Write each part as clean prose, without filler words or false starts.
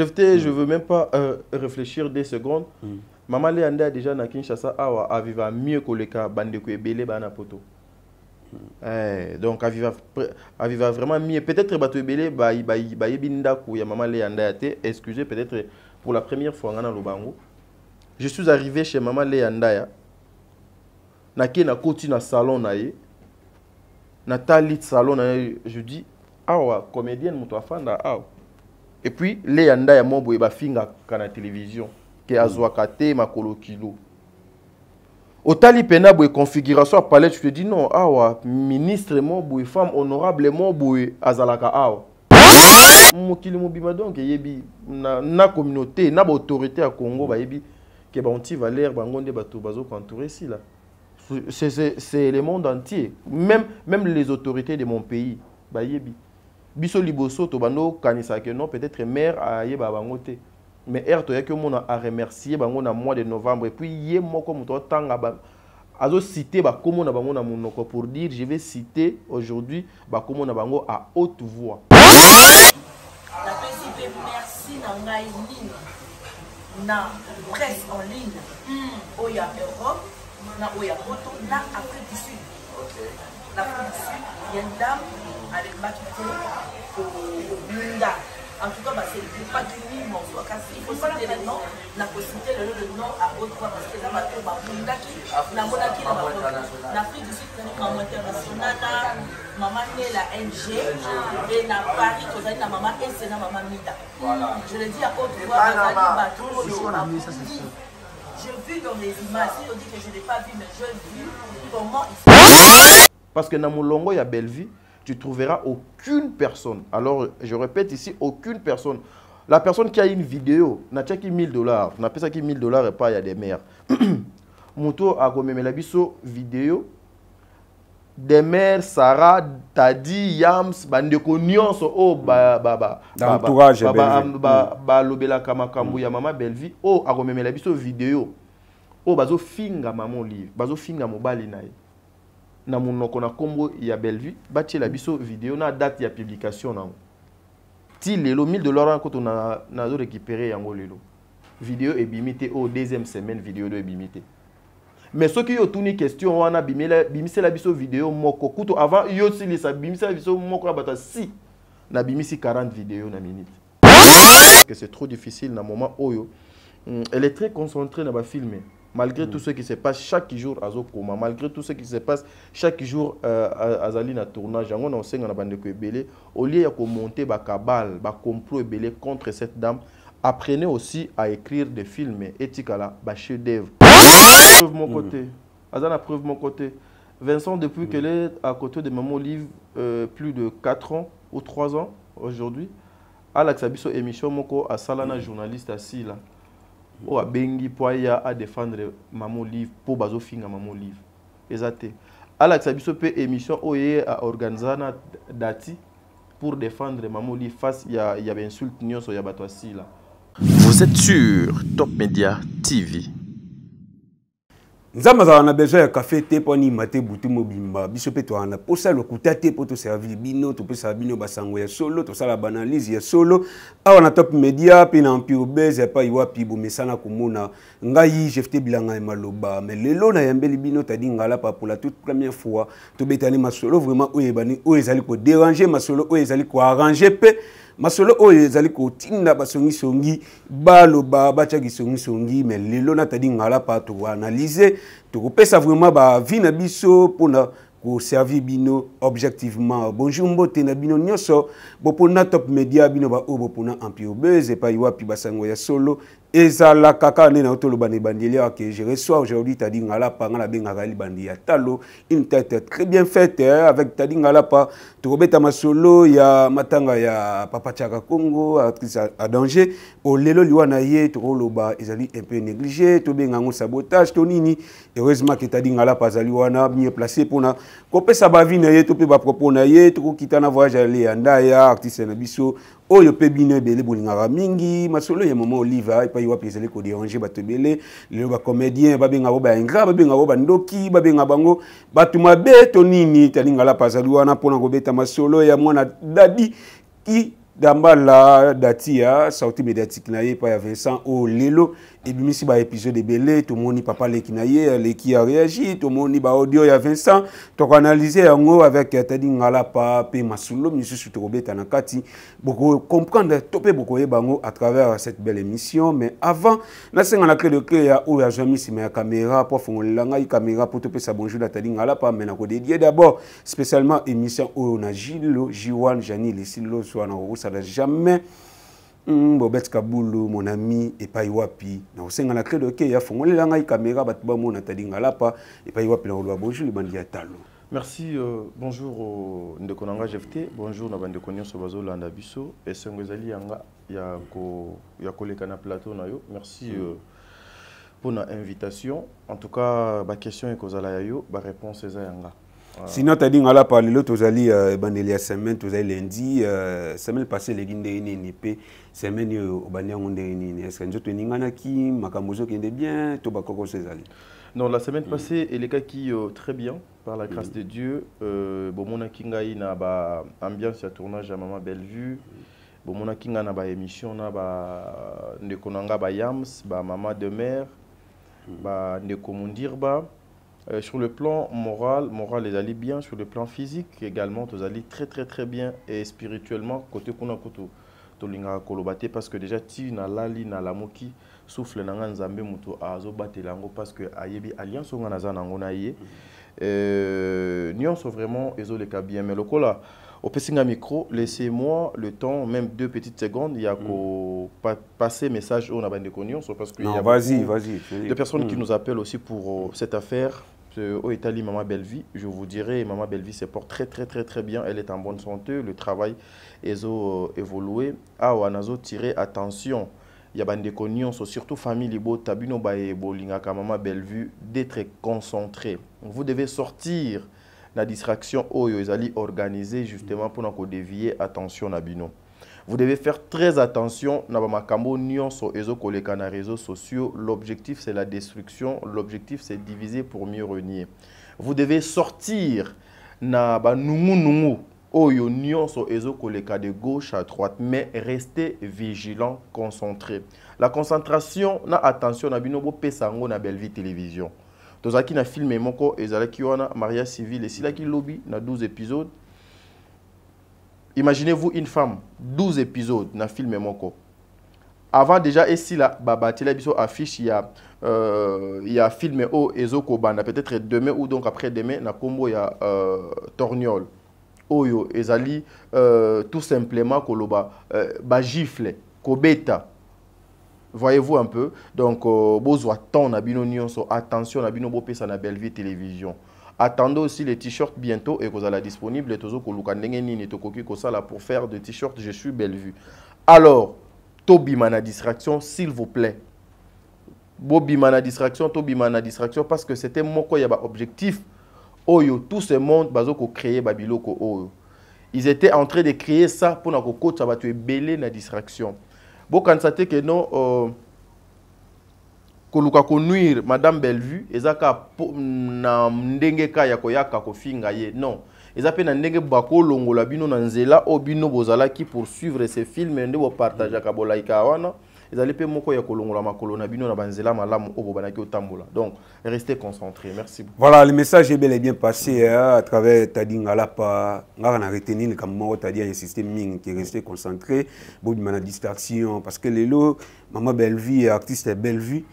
Je veux même pas réfléchir des secondes. Maman Léandé a déjà na Kinshasa a vivre mieux que le cas bandeko ebele bana poto. Donc a vivre vraiment mieux. Peut-être bato ebele ba yebinda ku ya maman Léandé a été excusez peut-être pour la première fois ngana lobango. Je suis arrivé chez maman Léandé na ki na koti na salon na ye. Na talit salon na ye, je dis awa comédienne muto afanda awa. Et puis, les yanda ya mobo eba finga kana télévision ke azwakate makolo kilo. Otali pena boye configuration palais, tu te dis non, awa ministre mobo e femme honorable mobo e azalaka awa. Mokili mobima donc yebi na communauté, na autorité à Congo ba yebi ke ba onti valeur bangonde bato bazo entourer ici là. C'est le monde entier, même les autorités de mon pays ba yebi. Biso liboso to bando kanisa que non peut-être mère a yeba bangote mais er to ya que mon a remercier bango na mois de novembre et puis yé moko muto tanga ba azo citer ba komo na bango na monoko pour dire je vais citer aujourd'hui ba komo na bango à haute voix. La PCP merci na ngai ligne na presse en ligne oya Europe na oya Poto na Afrique du Sud. L'Afrique du Sud, il y a une dame avec Makité au Bunda. En tout cas, c'est pas du mime en soi. Il faut citer le nom, la possibilité de le nom à haute voix parce que là, il y a Bunda qui en Afrique du Sud, en international, maman est la NG et na Paris, vous avez la maman et c'est la maman Mida. Je le dis à haute voix, j'ai vu dans les images, si on dit que je n'ai pas vu, mais j'ai vu comment ils sont. Parce que dans mon longo, il y a Belleville, tu trouveras aucune personne. Alors, je répète ici, aucune personne. La personne qui a une vidéo, n'a pas qui $1000. N'a pas ça qui $1000 et pas, il y a des mères. Mouto a comme la biso vidéo. Des mères, Sarah, Tadi, Yams, Bandeko Nyonso, oh, l'entourage lobela kamakambu ya maman Belleville, oh, a comme la biso vidéo. Oh, bazo finga maman livre, bazo finga mobali nae. Na monoko na kombo ya Belleville batie la biso vidéo na date ya publication na ti lelo $1000 quand on a récupéré yango lelo vidéo est bimité au deuxième semaine vidéo de bimité mais ce qui yo tuni question wana bimisa la biso vidéo moko kuto avant yo sili sa bimisa la biso moko bata si na bimisi 40 vidéos na minute parce que c'est trop difficile na moment oyo elle est très concentrée na ba filmer. Malgré tout ce qui se passe chaque jour à Zokoma, malgré tout ce qui se passe chaque jour à Zali na tournage, on a enseigné na bande ko ebele, au lieu de monter ba cabale, ba complot ebele contre cette dame, apprenez aussi à écrire des films éthiques-là, ba chef d'œuvre. Preuve mon côté, Azana preuve mon côté. Vincent depuis qu'elle est à côté de Maman Olive plus de 4 ans ou 3 ans aujourd'hui, Alex Abisso émission moko à Salana journaliste assis là. Oh, a bengi poya à défendre Maman Livre pour bazo finga Maman Livre. Exacté. Alex Abisso pe émission oye à organizana dati pour défendre Maman Livre face il y a insulte nyonso ya bato assi là. Vous êtes sur Top Media TV. Nzamba na besoin ya café te poni mate butu mobimba biso pe to ana posa lokuta te poto servir bino to pe sa bino basango ya solo to sala banalise ya solo awa na Top Media pe na empire base pa iwa pibo mesana komona ngai jefte bilanga maloba mais lelo na yambeli bino tadi ngala pa pour la toute première fois to betani masolo vraiment oyebani oyezali ko déranger masolo oyezali ko arranger pe masolo oyo ezali ko tinda basongi songi baloba bachaki songi songi mais lelo na tadi ngala pa to analyser to kopesa vraiment ba vie na biso pona ko servir bino objectivement. Bonjour mbote na bino nyonso bopona Top Media bino ba o bopona empire buzz pa iwapi basango ya solo ezala kaka ne na otolo bane bandelia que je reçois aujourd'hui tadi ngala pa ngala benga li bandi ya talo une tête très bien faite avec tadi ngala pa to kobeta masolo ya matanga ya Papa Chaka Congo actrice à danger o lelo liwana ye to loba ezali un peu négligé to benga ngo sabotage to nini heureusement que tadi ngala pa zali wana mieux placé pona kopesa ba vie na ye to pe ba propos na ye to kitana voyage aller ya ndaya artiste na biso oyo pe bino ebele bolingaka mingi masolo ya Maman Olive pa yiwa pesele ko déranger bato ebele lelo ba comédien ba benga bo ba ingra ba benga bo ba ndoki ba benga bango bato mabe to nini talinga la pasali wana pona ko beta masolo ya mwana dadi ki Dambala Datia, sortie médiatique naïe par Vincent au Lelo et puis ici ba épisode de Belé tout le monde papa les kinaïe les qui a réagi tout le monde ba audio ya Vincent to analyser en avec Tadi Ngala pa pe Masulo monsieur Sutrobeta nakati beaucoup comprendre topé beaucoup e bango à travers cette belle émission mais avant na senga na clé de clé ya o ya Jami si ma caméra pour fongolanga i caméra pour topé sa bonjour da Tadi Ngala pa mais na ko dédié d'abord spécialement émission o na Gilo Jiwan Jani les silo soit na ça n'a jamais Bobet Kaboulou mon ami et pas Iwapi na osenga na clé de clé ya fongolela ngai caméra batba mona Tadi Ngala pa et pas Iwapi na lo bonjour le bandi ya talo. Merci, bonjour Ndekonanga GFT, bonjour na bande konyo so bazo landa biso et sengozali yanga ya koleka na plateau na yo. Merci pour la invitation. En tout cas, ba question e kozala ya yo, ba réponse eza yanga. Sinon Tadi Ngala parler l'autre tozali bandelia semaine tozali lundi semaine passée les guinde ni nipe semaine au bania ngonde ni est-ce que njoto ningana ki makamozo kende bien to bakoko sezali. Non, la semaine passée, elle est qui très bien, par la grâce de Dieu. Bomona Kingaï na ba ambiance ya tournage à Maman Bellevue. Bomona Kinga na ba émission na ba Ndekonanga ba Yams, ba Maman de Mère, ba Ndekomundirba. Sur le plan moral les alliés bien. Sur le plan physique également, tous alliés très bien. Et spirituellement, côté kuna koto tolinga kolobate parce que déjà ti na lali na lamoki souffle nanga nzambe muto azo batelango parce que ayebi alliance nga naza nango na ye nyonso vraiment ezoleka bien mais lokola au pesinga micro laissez-moi le temps même 2 petites secondes il y a ko passer message au na bande nyonso parce que il y a vas-y de personnes qui nous appellent aussi pour cette affaire au Italie Maman Bellevue. Je vous dirais Maman Bellevue se porte très bien, elle est en bonne santé, le travail est évolué. Ah wanazo tirer attention. Il y a des connus, surtout famille libo tabino bae bolinga Maman Bellevue d'être concentré. Vous devez sortir la distraction oyo ezali organisée justement pour nous dévier attention nabino. Vous devez faire très attention na makambo nyonso ezo koleka na réseaux sociaux. L'objectif c'est la destruction, l'objectif c'est diviser pour mieux régner. Vous devez sortir na ba nungu oyo nyonso ezo koleka de gauche à droite mais restez vigilant, concentré. La concentration na attention na bino bo pesango na Bellevue télévision. Tozaki na filmé moko ezalaki wana mariage civil et silaki lobby na 12 épisodes. Imaginez-vous une femme, 12 épisodes dans le film Moko. Avant déjà, ici, là, affiche, il y a film au Ezoko Banda, peut-être demain ou donc après-demain, na Combo, il y a Torniol. Oyo, Ezali, tout simplement, Koloba, Bajifle, Kobeta. Voyez-vous un peu? Donc, besoin temps, attention, na bino bopé, ça na Bellevue télévision. Attendez aussi les t-shirts bientôt et vous allez disponible pour faire des t-shirts Je suis Bellevue. Alors, Tobi mana distraction, s'il vous plaît. Bobi mana distraction, Tobi mana distraction parce que c'était mon objectif. Oyo, tout ce monde bazoko créer babiloko oyo. Ils étaient en train de créer ça pour que coach ça va te belé na distraction. Bon quand ça que non koluka konuire Madame Bellevue ezaka na ndenge ka ya koyaka kofinga ye non ezape na ndenge bako longola bino na nzela o bino bozala ki poursuivre ces films ndé bo partager ka bolaika wana ezali pe moko ya kolongola makolo na bino na banzela malamu o bobanaki otambola donc restez concentrés. Merci beaucoup. Voilà, le message est bel et bien passé à travers Tadi Ngala pa ngara retenir comme moi Tadi a insisté ming qui resté concentré bobi mana distraction parce que lelo Maman Bellevue artiste Bellevue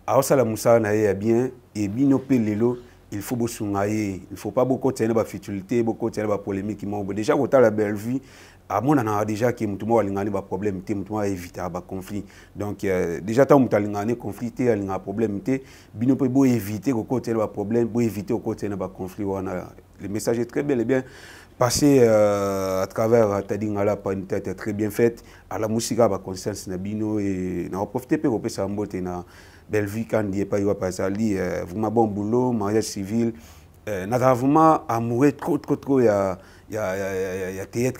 alors ça la moussa na ya bien et bino pe lelo il faut bosungaye il faut pas beaucoup tenir ba futilité beaucoup tenir ba polémique mo déjà autant la Bellevue à mon ana déjà qui mutumo walingani ba problème té mutumo éviter ba conflit donc déjà tant mutalingani conflit té alinga problème té bino pe bo éviter ko tenir ba problème bo éviter ko tenir ba conflit wana le message est très bel et bien passé à travers Tadi Ngala par une tête très bien faite à la musique ba conscience na bino et na profiter pe ko pesa mbote na Bellevue quand il n'y a pas eu à passer vraiment bon boulot, mariage civil. N'a vraiment amoureux trop il y a théâtre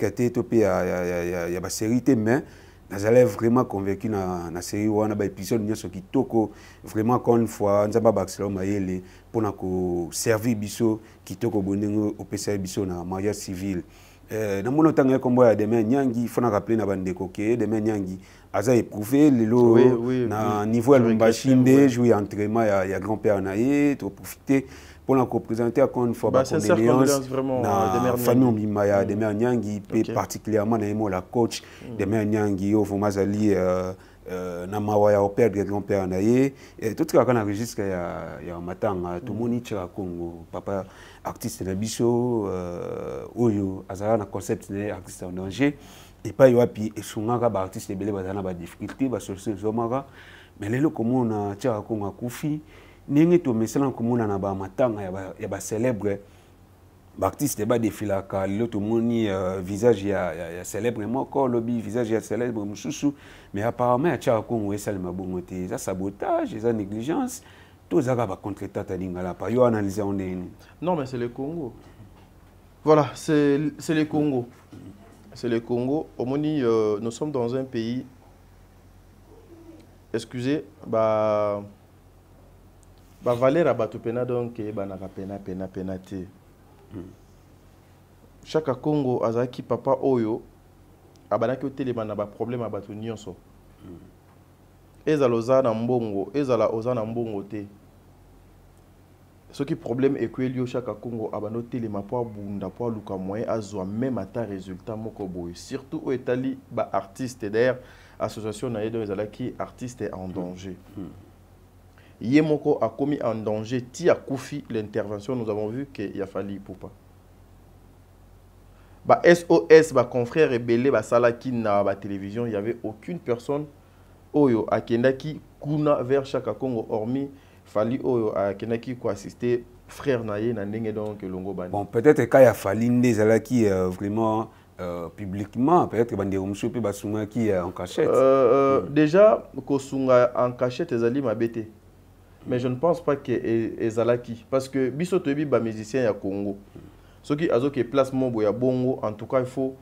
il y a ma série mais nous allons vraiment convaincu dans la série où on a un épisode qui toko vraiment encore une fois nous avons baxelo mayele pour nous servir biso qui toko bonengo au PCA biso na mariage civil na mono tanga kombo ya Demain Nyangi il faut na rappeler na bandeko ke Demain Nyangi aza éprouvé lelo na niveau ya Lumbashinde jouer entraînement ya grand-père naé to profiter pour la représenter encore une fois condoléances na famille Mbima ya Demain Nyangi particulièrement na la coach Demain Nyangi au Vomazali na mawa ya perdre grand-père naé tout cas quand enregistre ya matanga tout moni tchaka Congo papa artiste na biso oyo azala na concept ne artiste en danger et pas yoapi esungaka ba artiste belé bazana ba difficulté ba solution zomaka mais lelo komona tchaka Congo akufi ningi to mesala komona na ba matanga ya ba célèbre artiste ba défilaka lelo to moni visage ya célèbre moko lobby visage ya célèbre mususu mais apparemment tchaka Congo esala mabongote za sabotage za négligence tout ça va contre-tata lingala pa yo analyser on est non mais c'est le Congo voilà c'est le Congo c'est le Congo au moni nous sommes dans un pays excusez ba valeur abatu pena donc ba na pena penate chaque Congo azaki papa oyo abanaki otelema na ba problème abatu nyonso ezala oza na mbongo ezala oza na mbongo te ce qui problème est que liyo chaque Congo abano telema po bunda po luka moyen azwa même ata résultat moko boy surtout au etali ba artiste d'ailleurs association na yedo ezala ki artiste en danger yé moko a commis en danger ti a koufi l'intervention nous avons vu que il a fallu poupa ba SOS ba confrère rebelle ba salaki na ba télévision il y avait aucune personne oyo akendaki kuna vers chaque Congo hormis fali oyo akendaki ko assister frère naye na ndenge donc longo bani bon peut-être quand il a fallu ndezalaki vraiment publiquement peut-être bande rumsho pe basunga ki en cachette déjà ko sunga en cachette ezali mabete mais je ne pense pas que ezalaki parce que biso tobi ba musicien ya Congo soki azoke place mobo ya bongo en tout cas il faut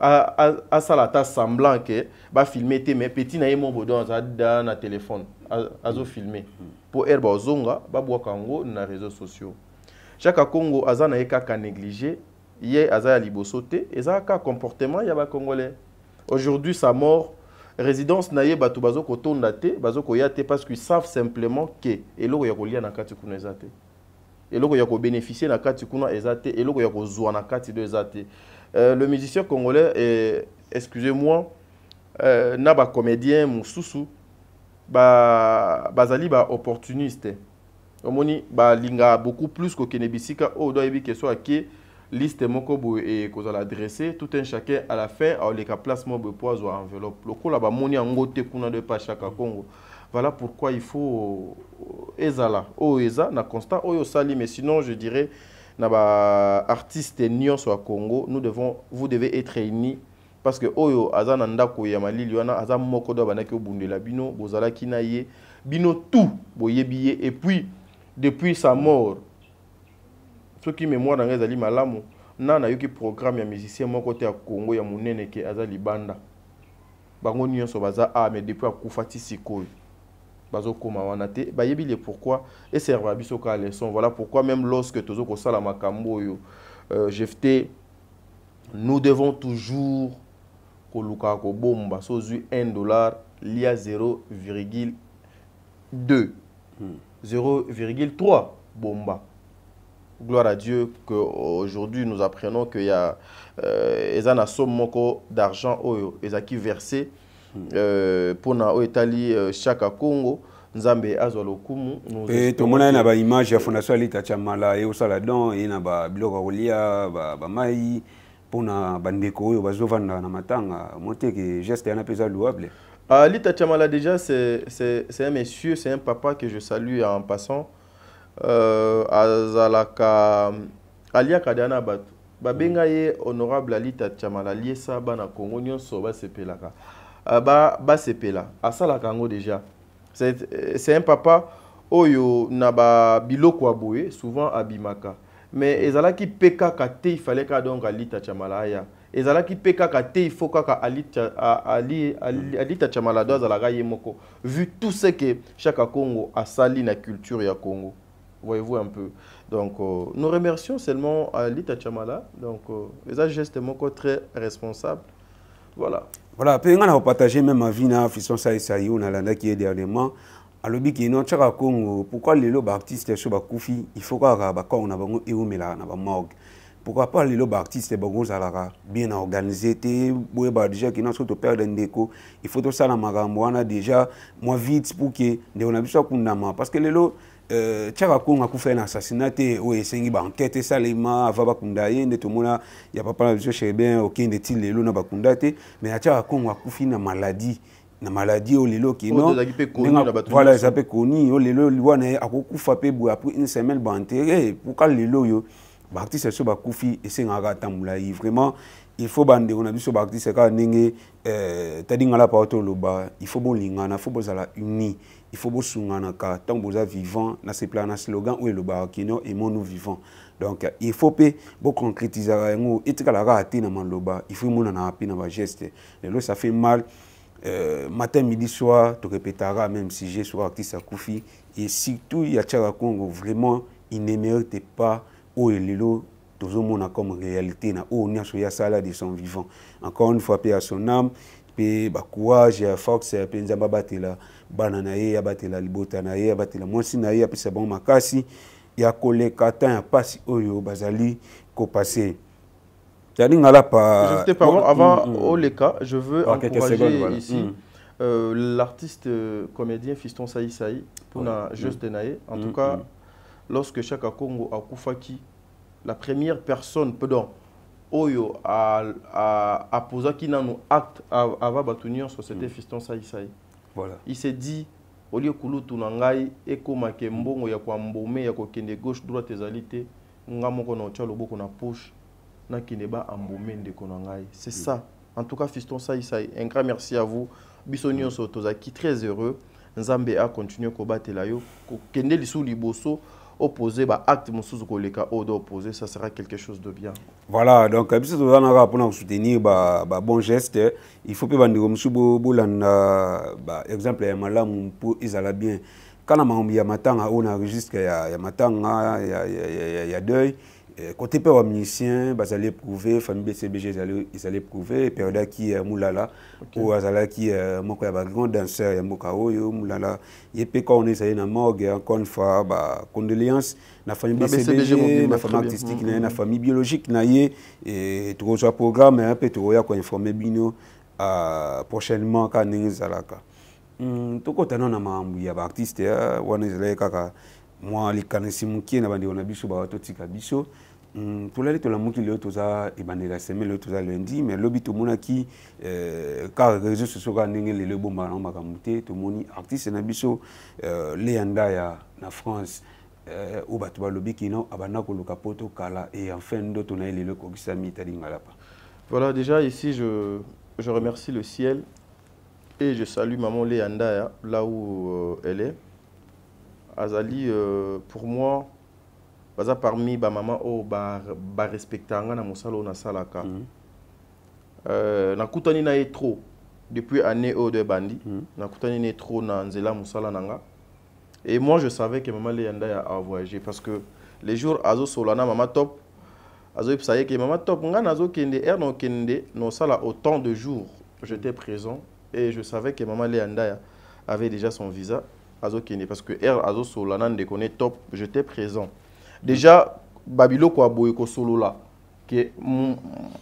à salata semblant que ba filmer té mais petit na yemo bodon za na téléphone azo filmer pour herba ozonga ba bwa kango na réseaux sociaux chaque Congo azana ekaka négligé yé azaya liboso té ezaka comportement ya ba congolais aujourd'hui sa mort résidence na ye bato bazo kotonda té bazo koya té parce qu'ils savent simplement que eloko ya kolia na kati kuna ezate eloko ya ko bénéficier na kati kuna ezate eloko ya ko zwa na kati de ezate. Le musicien congolais, excusez-moi, n'a pas comédien mususu, bazali ba opportuniste. Omoni ba linga beaucoup plus que kenebisika o doit ebi question qui liste moko bo et qu'on a adressé tout un chacun à la fin au les place mo bo poids ou enveloppe. Lokola ba moni ngote kuna de pas chaque Congo. Voilà pourquoi il faut ezala o eza na constat oyo sali mais sinon je dirais naba artiste nion so Congo vous devez être réunis parce que oyo azana ndako ya malili wana azam moko do banaki obundela bino bozala kinaye bino tout boyebiye et puis depuis sa mort ce qui mémoire dans ezali malamu nana yoki programme ya musicien moko te ya Congo ya munene ke azali banda bango nion so baza mais depuis akufati sikoyo bazo koma wana te bayebi le pourquoi et serva biso ka leçon voilà pourquoi même lorsque tozo ko sala makambo yo jeté nous devons toujours ko luka ko bomba sozu $1 lia 0,2 0,3 bomba. Gloire à Dieu qu'aujourd'hui nous apprenons qu'il y a ezana somme moko d'argent oyo ezaki versé pour na Itali chaque Congo nzambe azwa lokumu et tout monde na ba image ya fondation Alita Chamala et osala don et na ba biloko kolia ba mai pour na bandeko oyo bazovanda na matanga monter que geste yana pesa louable. Alita Chamala déjà c'est un monsieur, c'est un papa que je salue en passant azalaka alia kadana batu babenga ye honorable Alita Chamala liesa bana Congo nyonso ba sepelaka ba sepela asala kango déjà c'est un papa oyo na ba biloko aboye souvent abimaka mais ezalaki peka kate il fallait ka donc Alita Chamala ya ezalaki peka kate il faut kaka Alita Chamala do azalaka ye moko vu tout ce que chaque Congo asali na culture ya Congo voyez-vous un peu. Donc, nous remercions seulement Lita Chamala. Donc, les gestes sont très responsables. Voilà. Voilà, puis on a partagé même ma vie na Fiston Saïsaï on a l'anda qui est dernièrement à l'obi qui non tchaka Congo pourquoi les lots artistes sur ba kufi il faut ka ba ko na bango eumela na ba morgue pourquoi pas les lots artistes bango zalaka bien organisé té boye ba déjà qui non surtout perdre ndeko il faut tout ça na magambo wana déjà moi vite pour que de on a besoin kundama parce que les lots tchaka Congo a fait un assassinat ou esengi ba enquête salima ava ba kundaye nde to mona ya papa na biso chez bien aucun de til les lots na ba kundate mais tchaka Congo a kufi na maladie au lelo qui non voilà ça peut connu au lelo wana akokufa pe bo après une semaine ba enterré pourquoi lelo yo ba artiste so ba kufi et c'est ngaka tambula vraiment il faut bande on a biso ba artiste ka ndenge tadinga la pa to loba il faut bolingana faut bozala uni il faut bosungana ka tant boza vivant na ces plans na slogan ou le ba kino et mon nous vivant donc il faut pe bo concrétiser ngo etikala ka atina maloba il faut mona na apina ba geste lelo ça fait mal. Matin, midi, soir, tu répéteras même si j'ai sur artiste à Koufi. Et surtout, il y a Tchara Congo, vraiment, il ne mérite pas où il est là, tout le monde a comme réalité, où il y a ça de son vivant. Encore une fois, paix à son âme, paix à courage, à force, paix à Babatela, Bananae, à Batela, Libotanae, à Batela, Monsinae, à Pissa Bon Makasi, il y a collé Katan, à Passi Oyo, Bazali, Kopase. Avant Oleka, je veux encourager voilà. ici l'artiste comédien Fiston Saïsaï pour la juste naïe. En tout cas, lorsque Chaka Congo a Koufaki, la première personne, pardon, Oyo a posé qui n'a nous acte à Batunir sur c'était Fiston Saïsaï. Voilà. Il s'est dit au lieu que tout n'angai et comme Kembongo ya kwa mbome ya kwa kende gauche droite ezalité ngamoko na chalo boko na push. C'est ça. En tout cas, Fiston Saïsaï, un grand merci à vous. Bissonio Sotozaki, très heureux. Nzambe a continué à combattre la yo. Kende lisou liboso opposé, acte moussou koleka odo opposé, ça sera quelque chose de bien. Voilà, donc biso tozana pour nous soutenir bon geste. Il faut que bandiko moussou bolanda exemple ya malamu pour izala bien. Quand on a matanga on enregistre ya matanga ya deuil. Côté père musicien, ils allaient prouver, famille BCBG, ils allaient prouver, période qui est Moulala, ou Azala qui est mon grand danseur, il y a Mokao, Moulala, il y a quand on est allé dans la morgue, encore une fois, condoléances, la famille BCBG, la famille artistique, la famille biologique, et tout le programme, un peu tout le monde informé Bino prochainement quand on est allé. Tout le temps, il y a des artistes, on est allé moi les canisimu qui na bandi on a biso ba to tika biso to la to la muki le to za e bandi la semaine le to za lundi mais lobi to mona ki car réseaux sociaux ka ndenge le bomba na makamute to moni artiste na biso Leanda ya na France ou ba to ba lobi ki no abana ko luka poto kala et enfin ndo to na le ko gisami tadinga la pa. Voilà, déjà ici je remercie le ciel et je salue maman Leanda là où elle est. Azali, pour moi, parmi ma maman, respectanga na musalo na salaka. Na kutani na trop depuis année de bandi. Na kutani na trop na nzela musala nanga. Et moi, je savais que maman Leanda a voyagé parce que les jours azo solana maman top, azo ipsaye que maman top nga nazo kende no kende no sala autant de jours. J'étais présent et je savais que maman Leanda avait déjà son visa. Parce que Azo Solana de connaît top, j'étais présent. Déjà, Babilo kwa boye ko solo là, que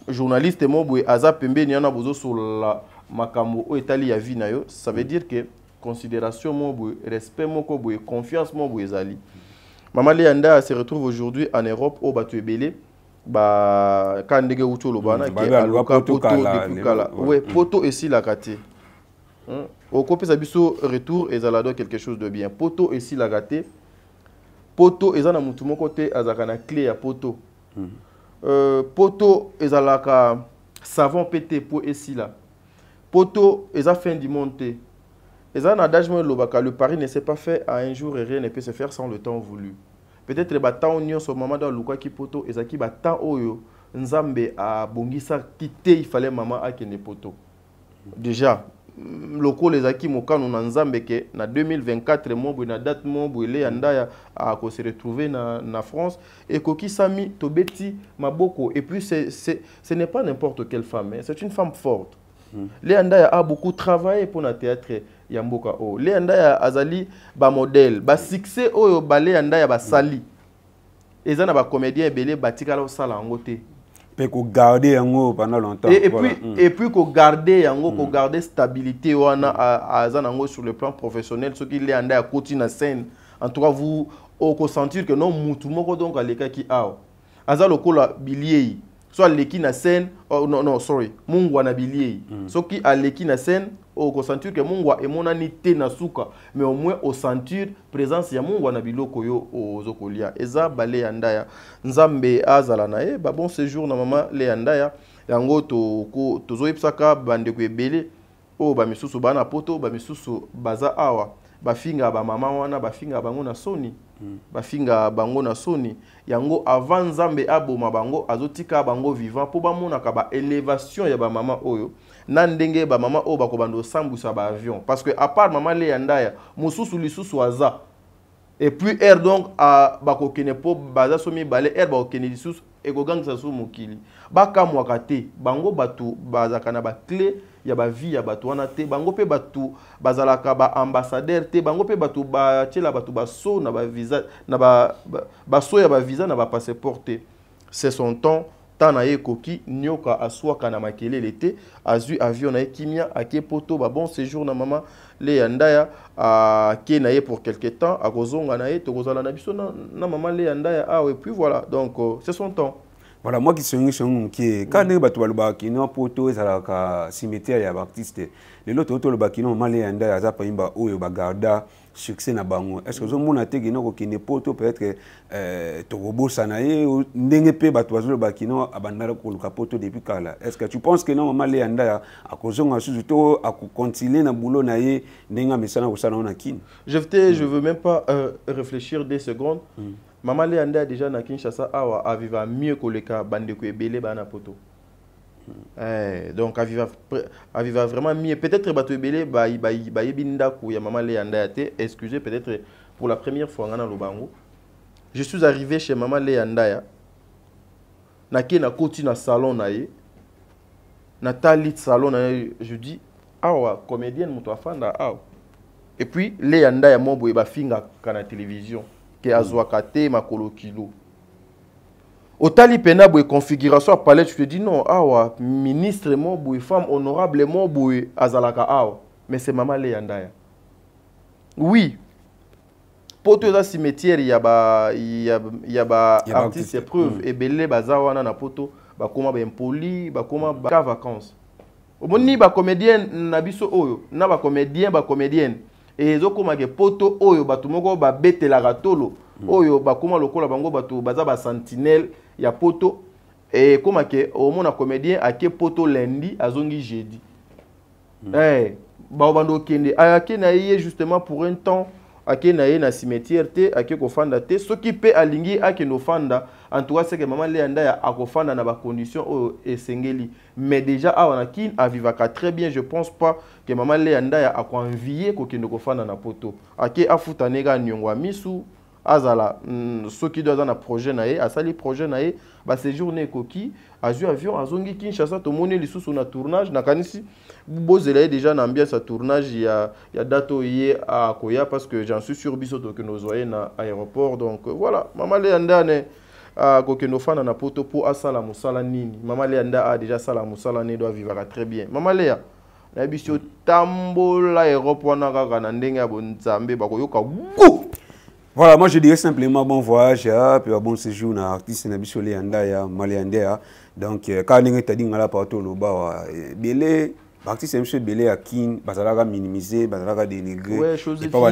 journaliste mo boye Aza Pembe ni ana bozo solo la makambo o etali ya vie na yo, ça veut dire que considération mo boye, respect mo ko boye, confiance mo boye zali. Maman Leanda se retrouve aujourd'hui en Europe au batu ebele. Quand ndege uto lobana qui a loka poto depuis kala. Ouais, poto ici la kate. Au copé sabiso retour et zalado quelque chose de bien. Poto et si la gâté. Poto et zana mutumo côté azakana clé à poto. Poto et zalaka savon pété pour et si là. Poto et za fin du monté. Et zana adagement lobaka le pari ne s'est pas fait à un jour et rien ne peut se faire sans le temps voulu. Peut-être les batants union sur maman dans luka qui poto et zaki battant oyo nzambe a bongisa quitté il fallait maman a kene poto. Déjà loko les aki mokano na nzambe ke na 2024 mobo na date mobo le andaya a ko se retrouver na France et koki sami tobeti maboko et puis ce n'est pas n'importe quelle femme, hein. C'est une femme forte. Le andaya a beaucoup travaillé pour na théâtre ya mboka o. Le andaya azali ba modèle, ba succès oyo ba le andaya ba sali. Ezana ba comédien belé batika la sala ngote. Peut garder yango pendant longtemps. Et puis qu'on garder yango, qu'on garder stabilité wana azanango sur le plan professionnel, ce qui est andé à côté na scène. En tout cas vous au sentir que non mutu moko donc aleka ki ao. Aza lokola bilier. Soit leki na scène, oh, non sorry, mungwa na bilier. Ce qui aleki na scène au sentir que mungwa et mon anité na suka, mais au moins au sentir présence ya mungwa na biloko yo ozokolia. Eza bale andaya nzambe azala na ba bon séjour na mama le andaya yango to zoyipsaka bandeko ebele o ba misusu bana poto ba misusu baza awa bafinga ba mama wana bafinga bango na soni bafinga bango na soni yango avant nzambe aboma bango azotika bango vivant po bamona ka ba élévation ya ba mama oyo na ndenge ba mama oyo bakobanda osambwisa ba avion parce que à part mama le andaya mususu lisusu aza et puis air donc a bakokene po baza somi balé air bakokene lisusu ekogangisa su mokili bakamwaka te bango batu bazaka na ba clé ya ba vie ya batu wana te bango pe batu bazalaka ba ambassadeur te bango pe batu ba tiela batu baso na ba visa na baso ya ba visa na ba passeport te. C'est son temps tana ye koki nyoka aswaka na makelele te azu avion na kimia ake poto ba bon séjour na mama le andaya a ke na ye pour quelque temps a kozonga na ye to kozala na biso na mama le andaya ah et puis voilà donc c'est son temps. Voilà, moi qui suis qui quand les bateaux qui n'ont pas tout ça la cimetière ya artiste les autres auto le bakino malé anda ya zapa imba oyo bagarda succès na bango est-ce que zo mona te gino ko ne poto peut-être to robosa na ye ndenge pe bato bazolo bakino abandala ko luka poto depuis kala est-ce que tu penses que non malé anda ya akozonga suzu to continuer na boulot na ye ndenga mesana ko sana na kin je veux même pas réfléchir 2 secondes. Maman le anda déjà na Kinshasa awa aviva mieux que le cas bandeko ebele bana poto. Donc aviva vraiment mieux peut-être bato ebele ba yebinda ku ya maman le anda te excusez peut-être pour la première fois ngana lobango. Je suis arrivé chez maman le anda ya na ke na koti na salon na ye na talit salon na ye je dis awa comédienne muto afanda awa. Et puis le anda ya mobo ba finga kana télévision. Azwakate makolo kilo. Otali pena boye configuration à palais, tu te dis non, awa ministre mo boye femme honorable mo boye azalaka awa, mais c'est maman le andaya. Oui. Poto za cimetière ya ba artiste épreuve et belé bazawana na poto ba koma ba impoli, ba koma ba vacances. Omoni ba comédienne na biso oyo, na ba comédienne et ezokoma ke poto oyo batu moko ba betela gatolo oyo bakoma lokola bango batu baza ba sentinelle ya poto et koma ke omona comédien ake poto lundi azongi jeudi ba bando kende ake na ye justement pour un temps ake na ye na cimetière te ake ko fanda te ce qui peut alingi ake no fanda en tout cas c'est que maman le anda ya akofanda na ba condition oyo esengeli mais déjà awana kin avivaka très bien je pense pas que maman le anda ya akoenvier ko kende ko fanda na poto ake afuta nega nyongwa misu azala ce qui doit dans un projet na ye asali projet na ye ba séjourner koki azu avion azongi Kinshasa to moni lisusu na tournage na kanisi bozela déjà na ambiance à tournage ya dato ye a koya parce que j'en suis sûr biso to que nos voyez na aéroport donc voilà maman le anda ne kokeno fana na poto pour asala musala nini maman le anda a déjà sala musala ne doit vivre très bien maman le na biso tambola aéroport na kaka na ndenge ya bonzambe bakoyoka gu. Voilà, moi je dirais simplement bon voyage, puis bon séjour na artiste na biso le anda ya maliandea. Donc quand on est dit ngala partout lo ba belé artiste monsieur belé à kin bazalaka minimiser bazalaka dénigrer et pas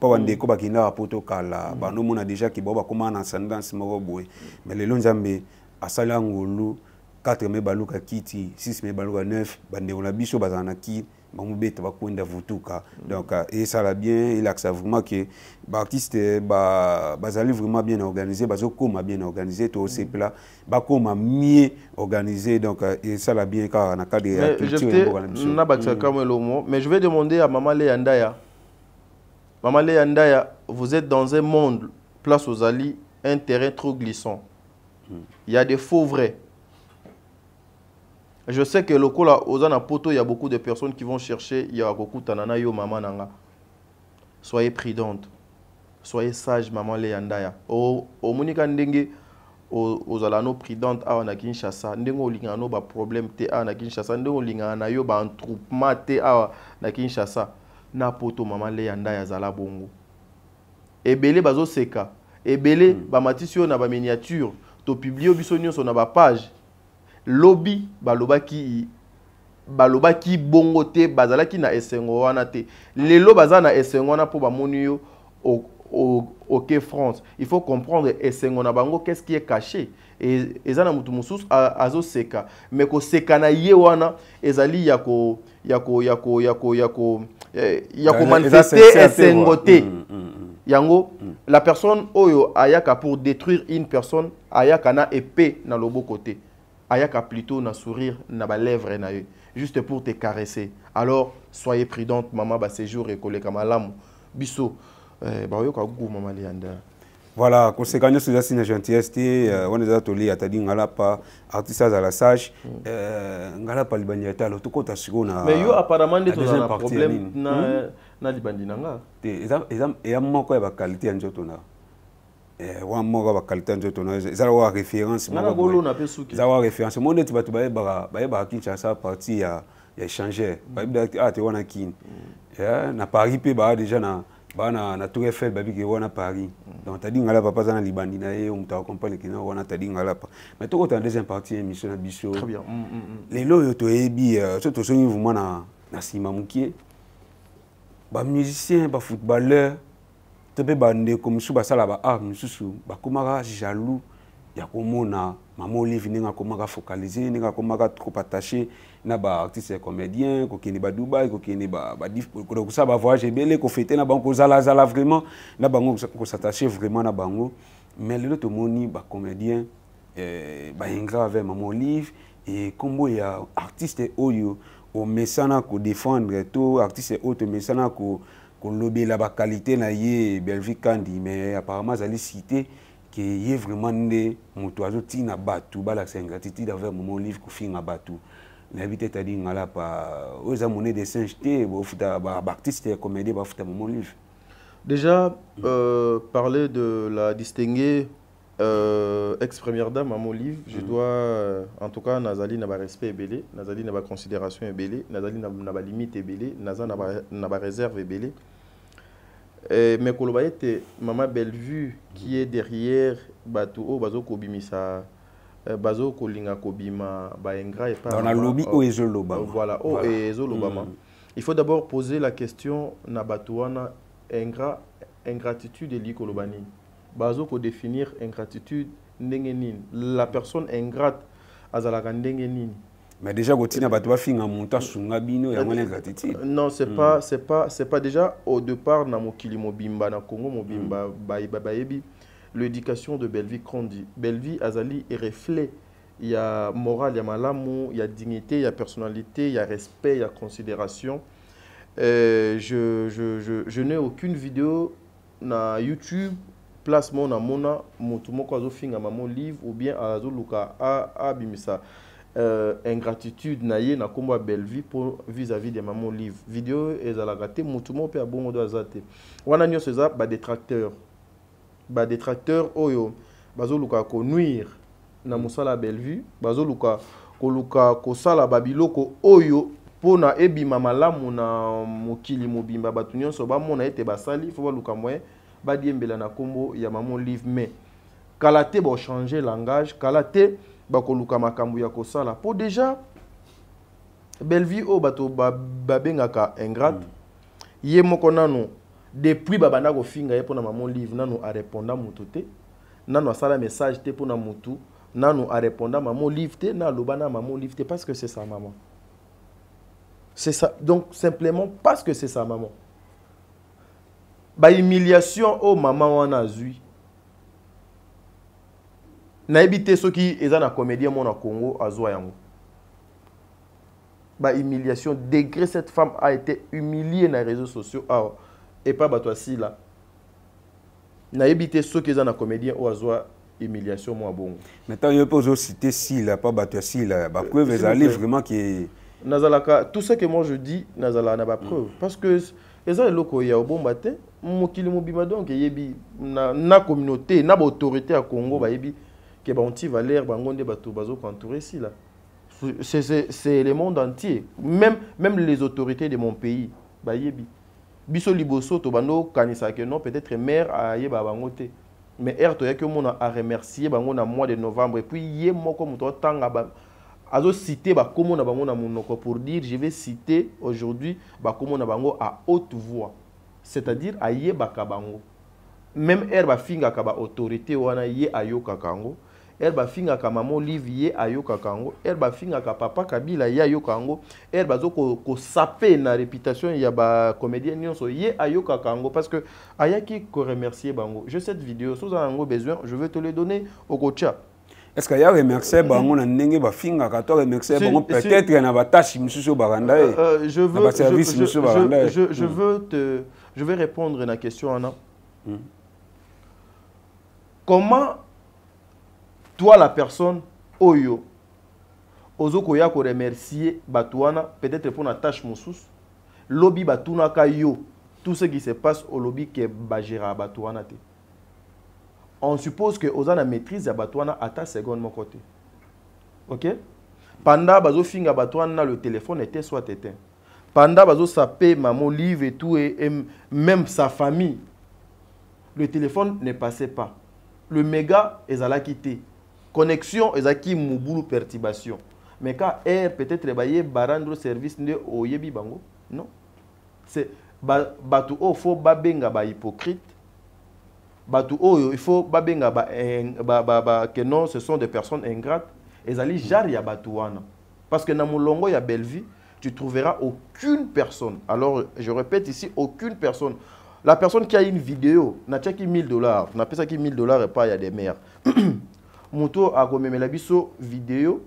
bandeko bakina poto kala ba no mona déjà ki boba comment en ascendance moko boy mais le lonzambe asala ngolu 4 me baluka kiti 6 me baluka 9 bandeko na biso bazana ki bamubeta bakwenda vutuka donc et ça l'a bien il accès vraiment que artiste bazali vraiment bien organisé bazokoma bien organisé to sepla bakoma mieux organisé donc et ça l'a bien car na cadre de mais je vais demander à Maman Léa Ndaya. Maman Léa Ndaya, vous êtes dans un monde place aux alliés, un terrain trop glissant. Il y a des faux vrais. Je sais que le coup là, aux Anapoto, il y a beaucoup de personnes qui vont chercher. Il y a beaucoup tanana yo maman nanga. Soyez prudente, soyez sage, Maman Léa Ndaya. Au Monika Ndenge, aux alano prudente à na Kinshasa. Ndengo lingano ba problème te à na Kinshasa. Ndengo lingana yo ba entroupement te à na Kinshasa. Na poto Maman Léa Ndaya zala bongo. Ebele bazo seka. Ebele ba matisio na ba miniature. To publier biso nyonso na ba page. Lobby balobaki bongo te bazalaki na esengo wana te lelo bazana esengo wana po bamoni yo OK France. Il faut comprendre esengo na bango qu'est-ce qui est caché et ezana mutu mususu azo seka mais ko seka na ye wana ezali yako manifester esengo te. Yango la personne oyo ayaka pour détruire une personne ayaka na épée na lobo côté. Ayaka plutôt na sourire na ba lèvres na yo juste pour te caresser. Alors soyez prudente maman ba séjour et koleka malamu biso ba yo ka gu Maman Léa Ndaya. Voilà, conséquence sur la signe gentillesse on est atoli atadi ngala pa artiste à la sage ngala pa libanyata lo to kota sikona. Mais yo apparemment des un problème na libandi nanga. Et moko ba qualité njoto na. Wa moko ba qualité njoto na za wa référence moko. Za wa référence mo net batu ba Kinshasa parti ya échanger. Ba te wana kin. Na Paris pe ba déjà na Tour Eiffel babi ke wana Paris. Donc tadi ngala papa za na libandi na ye on ta comprendre que na wana tadi ngala pa. Mais to ko en deuxième partie émission na biso. Très bien. Les loyo to ebi surtout so vraiment na sima mukie. Ba musicien, ba footballeur, tebe bande comme sous ba sala ba art mususu, ba komaka jaloux ya komona Maman Olive ninga komaka focaliser, ninga komaka trop attaché na ba artiste comédien, ko kini ba Dubaï, ko kini ba ko ça ba voyage belé ko fêter na banko zala vraiment na bango ko s'attacher vraiment na bango. Mais le to moni ba comédien ba ingra avec Maman Olive et combo ya artiste oyo au mesana ko défendre tout artiste autre mesana ko lobby la qualité na ye Belvi Kandi mais apparemment zali cité que y vraiment né moto azoti na batu bala ingratitude avec Maman Olive ko finga batu na vite tadi ngala pa oza monnaie de singe té bo futa ba artiste comédien ba futa Maman Olive. Déjà parler de la distinguée ex-première dame Maman Olive, je dois en tout cas nazali na ba respect ebélé, nazali na ba considération ebélé, nazali na ba limite ebélé, nazali na ba réserve ebélé. Mais koloba ete Maman Bellevue qui est derrière bato o bazo kobimisa bazo kolinga kobima ba ingra et pas dans la lobby o ezoloba. Voilà, o ezoloba. Il faut d'abord poser la question na bato wana ingratitude li kolobani. Bazo ko définir ingratitude ndenge nini. La personne ingrate azalaka ndenge nini. Mais déjà gotina bato ba finga monta sunga bino ya mwana ingratitude. Non, c'est pas déjà au départ na mokili mobimba na Congo mobimba bayebi l'éducation de Bellevue Kandi. Bellevue azali est reflet, il y a morale, il y a malamu, il y a dignité, il y a personnalité, il y a respect, il y a considération. Je n'ai aucune vidéo na YouTube place mona mutu moko azo finga Maman Olive ou bien azo luka a bimisa ingratitude na ye na kombo Bellevue pour vis-à-vis de Maman Olive. Vidéo ezalaka te mutu moko pe abongo do azate. Wana nyonso eza ba détracteur oyo bazo luka ko nuire na musala Bellevue, bazo luka ko sala babiloko oyo pona ebima malamu na mokili mobimba batu nyonso ba mona ete basali fo ba luka moyen ba diembela na kombo ya Maman Olive. Mais kalate bo changer langage, kalate ba ko luka makambu ya ko sala po déjà Bellevue o bato babengaka ingrate ye moko nano depuis babanda ko finga ye pona Maman Olive nano a répondre mutu te, nano asala message te pona mutu, nano a répondre Maman Olive te, na lobana Maman Olive te parce que c'est sa maman. C'est ça. Donc, simplement parce que c'est sa maman. Bah, humiliation, oh, maman, on a zui. Na évité ceux qui sont na comédien mon na Congo à Zoyango. Bah, humiliation, degré, cette femme a été humiliée dans les réseaux sociaux. Ah, et pas toi si là. Na évité ceux qui sont na comédien ou à Zoya. Humiliation moi bon. Maintenant il peut aussi citer si là pas battu si là bah preuve les allez vraiment qui Nazalaka tout ce que moi je dis Nazala n'a pas preuve parce que eza loko ya bon matin mokili mobima donc yebi na communauté na autorité à Congo ba yebi que ba onti valeur bangonde bato bazo entourer si là c'est le monde entier même les autorités de mon pays ba yebi biso liboso to bando kanisa que non peut-être mère a yeba bangote. Mais Erto y'a que mon a remercié bango na mois de novembre et puis yé moko muto tanga ba azo citer ba komo na bango na monoko pour dire je vais citer aujourd'hui ba komo na bango à haute voix, c'est-à-dire à yé ba kabango même ba finga ka ba autorité wana yé ayoka kango ba finga ka maman Olivier ayoka kango ba finga ka papa Kabila yé ayoka kango ba zo ko sapé na réputation ya ba comédien nyonso yé ayoka kango parce que ayaki ko remercier bango. Je cette vidéo si vous en avez besoin je vais te le donner au coach. Est-ce qu'il y a remercier bango na ndenge ba finga ka to remercier bango peut-être na ba tâche mususu baranda je vais répondre à la question Anna. Comment toi la personne oyo ozoko ya ko remercier batouana peut-être pour na tâche moussous lobby batuna ka yo tout ce qui se passe au lobby que bajira batouana te on suppose que ozana maîtrise ya batouana à ta seconde mon côté. OK pendant bazo finga batouana le téléphone était soit éteint pendant bazo sapé maman livre et tout et même sa famille le téléphone ne passait pas le méga ezala quitté connexion ezaki mubulu perturbation mais quand peut-être baye barandro service nde oyebi bango non c'est batu o faut babenga ba hypocrite batu o il faut babenga que non ce sont des personnes ingrates ezali jar ya batu wana parce que na mulongo ya Bellevue tu trouveras aucune personne alors je répète ici aucune personne. La personne qui a une vidéo n'a pas $1000 n'a pas ça qui $1000 et pas il y a des mères. Moto a comme la biso vidéo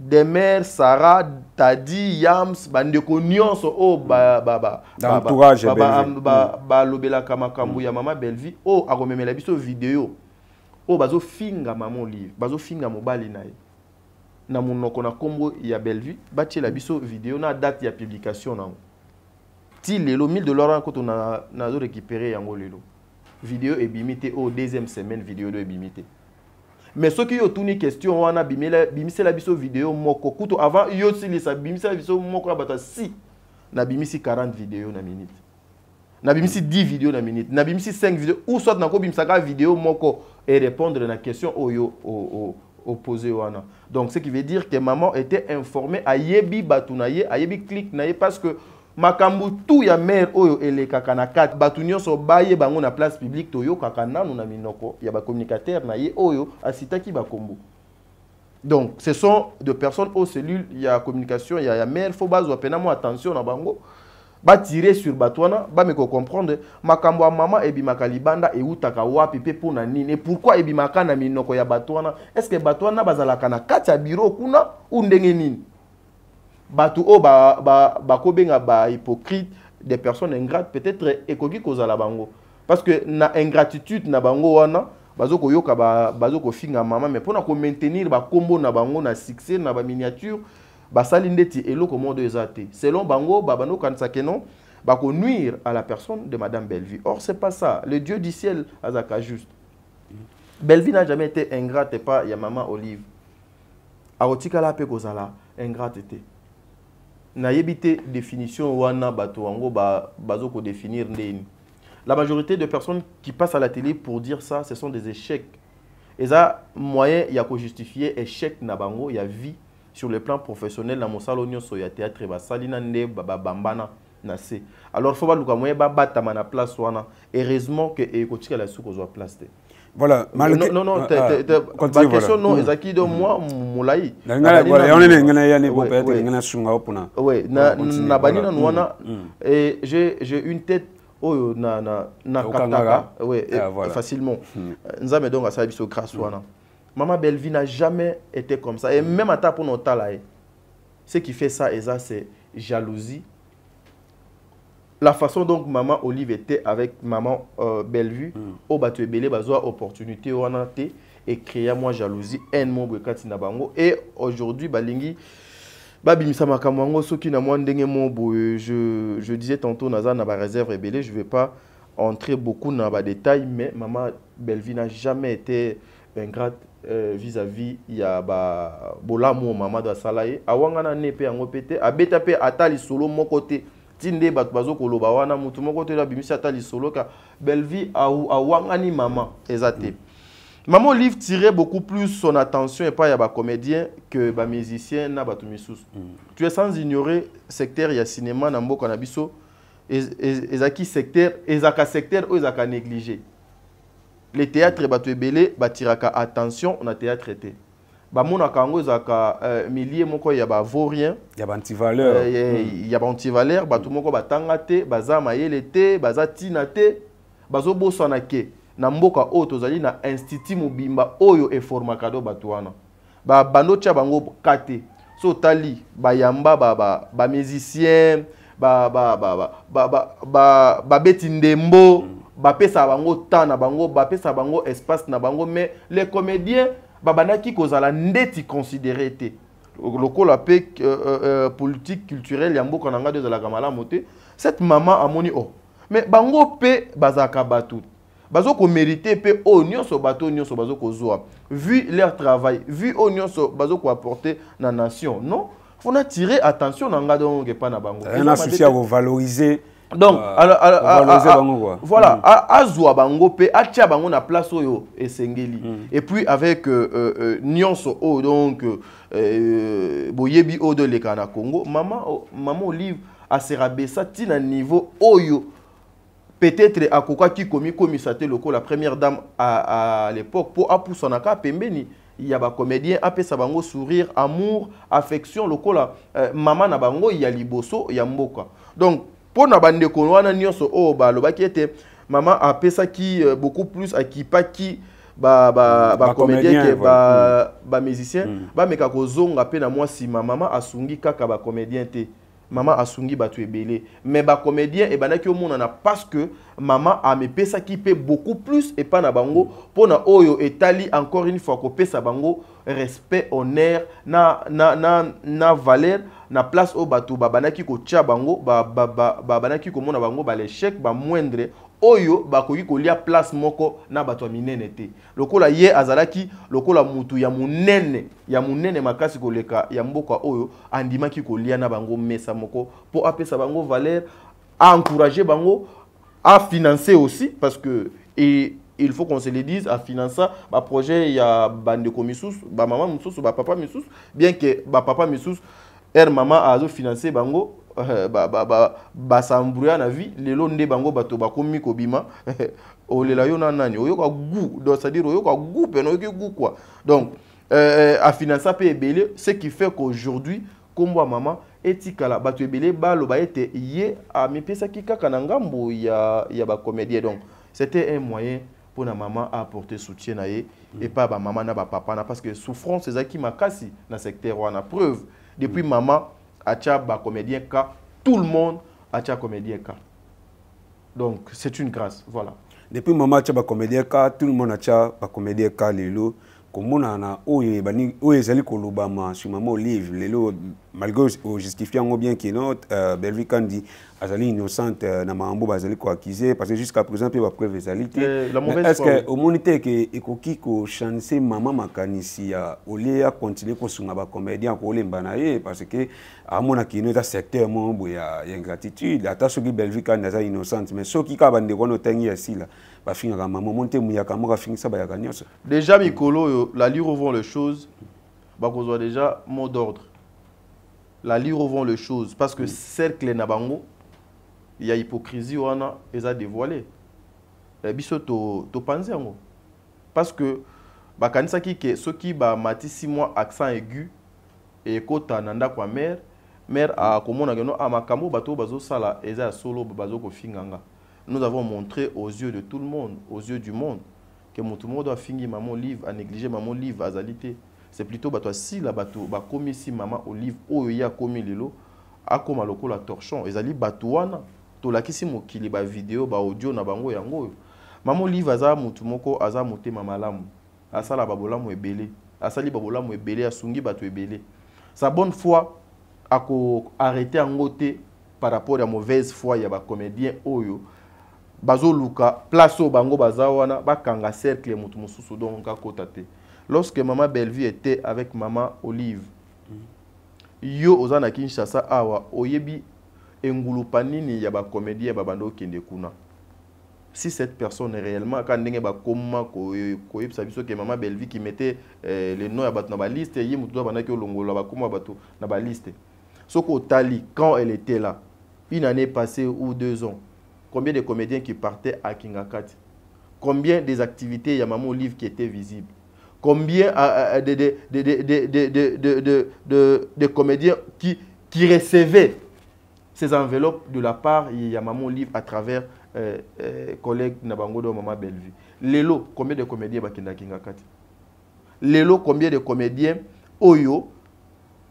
des mères Sarah Tadi Yams bandeko nyonso o d'entourage lobela kamakambu ya mama Bellevue o a comme la biso vidéo o bazo finga maman livre bazo finga mobali nae na monoko na kombo ya Bellevue batie la biso vidéo na date ya publication na ti lelo $1000 quand on a récupéré yango lelo vidéo est bimité au deuxième semaine vidéo de bimité mais ceux qui ont tourné question wana bimité la biso vidéo moko kuto avant yo si sa bimité la biso moko bata si na bimisi 40 vidéos na minute na bimisi 10 vidéos na minute na bimisi 5 vidéos ou soit na ko bimisaka vidéo moko et répondre na question oyo opposé wana donc ce qui veut dire que maman était informée a yebi batunaye a yebi clic naye parce que makambu tout ya mère oyo elekaka na kat batu nyonso baye bango na place publique toyo kaka nanu na minoko ya ba communicateur na ye oyo asitaki bakombo. Donc ce sont de personnes aux cellules ya communication ya mère faut bazwa pena mo attention na bango ba tirer sur batwana ba me ko comprendre makambo ya mama ebi makalibanda e utaka wapi pe pona nini et pourquoi ebi makana minoko ya batwana est-ce que batwana bazalaka na kat ya bureau kuna ou ndenge nini batu o bakobenga ba hypocrite des personnes ingrates peut-être ekoki kozala bango parce que na ingratitude na bango wana bazoko yoka bazoko finga mama mais pona ko maintenir ba kombo na bango na succès na ba miniature ba sali ndeti eloko modo ezate selon bango babano kanisa kenon bako nuire à la personne de madame Bellevue. Or c'est pas ça, le Dieu du ciel azaka juste. Bellevue n'a jamais été ingrate et pas ya maman Olive aotika la pe kozala ingrate était na yebite définition wana bato wango bazoko définir ndeni. La majorité de personnes qui passent à la télé pour dire ça, ce sont des échecs. Et ça, moyen il y a qu'à justifier échec na bango, il y a vie sur le plan professionnel na mosalo nyonso ya théâtre ba salina nde bambana na se. Alors faut pas luka moyen ba batama na place wana. Heureusement que ekotika la souko zo place. Voilà. Non, ma question, non, Ezaki, de moi, Moulaï. Oui, et j'ai une tête, oh, na kataka, oui, facilement. Nzame donc à sa biso grâce wana. Maman Belvi n'a jamais été comme ça. Et même à ta pour notre talaï, ce qui fait ça, c'est jalousie. La façon dont maman Olive était avec maman Bellevue, au batu belé bazoa opportunité ou anate et créer moi jalousie haine mon brekati na bango et aujourd'hui balingi babimisa makamwango soki na moi ndenge mon je disais tantôt naza na ba réserve rebelle, je vais pas entrer beaucoup dans les détails mais maman Bellevue n'a jamais été ingrate vis-à-vis ya ba bolamu maman de salaye awanga na nepe yango pété abeta pe atali solo mon côté tinde bat bazo koloba wana mutu moko te la bimisi atali solo ka Bellevue awangani maman ezate. Maman Olive tirait beaucoup plus son attention et pas ya ba comédien que ba musicien na batu misusu. Tu es sans ignorer secteur ya cinéma na mboka na biso ezaki secteur ezaka secteur o ezaka négligé. Les théâtres batu ebele batiraka attention na théâtre été. Bamona kango ezaka millier moko ya ba vaurien ya ba antivaleur ya ba antivaleur batu moko batanga te baza mayele te baza tina te bazo bosana ke na mboka oyo tozali na institut mobimba oyo e formaka do batu wana ba bando tia bango kate so tali bayamba ba musicien ba beti ndembo ba pesa bango temps na bango ba pesa bango espace na bango mais les comédiens babanaki kozala ndeti considéré te lokola pe politique culturelle ya mboka nanga de la kamala moté cette maman amoni oh mais bango pe bazaka batu bazo ko mériter pe o nyonso bato nyonso bazo ko zoa vu leur travail vu o nyonso bazo ko apporter na nation non faut na tirer attention nanga donc pas na bango un souci à valoriser. Donc, voilà, azwa bango pe atia bango na place oyo esengeli. Et puis avec nyonso o donc boyebi o de lekana Congo, maman Olive a se rabessa tina niveau oyo peut-être akoka ki komi komisate loko la première dame à l'époque pour apusonaka pembeni. Il y a des comédiens apesa bango sourire, amour, affection lokola maman na bango ya liboso ya mboka. Donc pour na bande ko wana nyonso o ba lobaki ete maman apesa ki beaucoup plus akipa ki ba comédien ke ba musicien ba meka ko zonga pe na mwasi maman asungi kaka ba comédien te maman asungi batu ebele mais ba comédien e banaki omona na parce que maman a me pesa ki pe beaucoup plus et pas na bango pona oyo etali encore une fois ko pesa bango respect honneur na valeur na place au batu babanaki ko tia bango babanaki ko mona bango ba l'échec ba moindre oyo bakoki ko lia place moko na batu minene te lokola ye azalaki lokola mutu ya munene makasi koleka ya mboka oyo andimaki ko lia na bango mesa moko pour apesa bango valeur à encourager bango à financer aussi parce que et il faut qu'on se le dise à financer ba projet ya bande komisus ba maman mususu ba papa mususu bien que ba papa mususu maman a financé bango sambrouya na vie lelo nde bango bato bakomi kobima olela yo na nani oyo ka goût donc c'est-à-dire oyo ka goût peno yo goût quoi donc a financé pe ebele ce qui fait qu'aujourd'hui kombo maman etikala bato ebele baloba ete ye a mipesa ki kaka na ngambo ya ba comédien donc c'était un moyen pour na maman à apporter soutien na ye et pas ba maman na ba papa na parce que souffrance ezaki makasi na secteur wana preuve depuis maman atia ba comédien ka tout le monde atia comédien ka donc c'est une grâce voilà depuis maman atia ba comédien ka tout le monde atia ba comédien ka lelo komona na oyo bani oyo ezali kolobama sur maman Olive lelo malgré au justifiant bien que notre Bellevue Kandi azali innocente na mambo bazali ko accuser parce que jusqu'à présent pe ba preuve ezalité est-ce que au monité que ekoki ko chancer maman makanisi ya olia continuer ko sunga ba comédien ko lemba na ye parce que amona kino za secteur mombo ya ingratitude ata soki Bellevue Kandi azali innocente mais soki ka bande ko no tangi ya sila ba finga maman monte muyaka moka fingisa ba ya kanyoso déjà mikolo la lire revend les choses ba kozwa déjà mot d'ordre la lire revend les choses parce que cercle na bango il y a hypocrisie wana eza dévoilé biso to panze yango parce que bakanisaki ke soki ba mati 6 mois accent aigu et kota nanda kwa mère a komona que no amakambo bato bazo sala eza solo bazo ko finganga. Nous avons montré aux yeux de tout le monde, aux yeux du monde, que tout le monde doit finir maman livre, à négliger maman livre, à zalité. C'est plutôt bato si la bato ba komi si maman olive o ya komi lelo a koma loko la torchon ezali bato wana to la kisi mokili ba vidéo ba audio na bango yango maman olive aza mutu moko aza motema malamu asala babolamu ebele asali babolamu ebele asungi bato ebele sa bonne foi ako arrêter en côté par rapport à mauvaise foi ya ba comédien oyo bazo luka place au bango bazawana bakanga cercle mutu mususu donc akota te. Lorsque maman Bellevue était avec maman Olive, yo ozana Kinshasa awa oyebi engulupanini ya ba comédien ba bando kende kuna. Si cette personne est réellement quand ndenge ba koma ko yebisa biso que maman Bellevue qui mettait les noms ya bato na ba liste yi mutu bana ki olongola ba koma bato na ba liste. Soko tali quand elle était là, une année passée ou 2 ans, combien de comédiens qui partaient à Kingakati? Combien des activités ya maman Olive qui étaient visibles? Combien de comédiens qui recevaient ces enveloppes de la part de Maman Olive à travers collègues Nabango de Maman Bellevue. Lelo, combien de comédiens Bakenda Kingakati? Lelo, combien de comédiens Oyo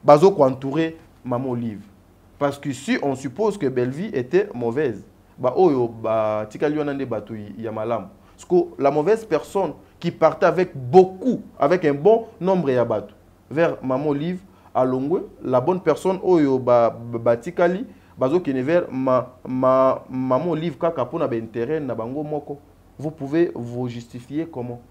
Bazo entourer Maman Olive? Parce que si on suppose que Bellevue était mauvaise, bah Oyo, bah Tikaliwanande Batu Yamalam. Parce que la mauvaise personne qui partait avec beaucoup, avec un bon nombre de bateaux vers Maman Olive à Longwe, la bonne personne oyo batikali bazo kene vers Maman Olive kaka pona ba intérêt na bango moko. Vous pouvez vous justifier comment?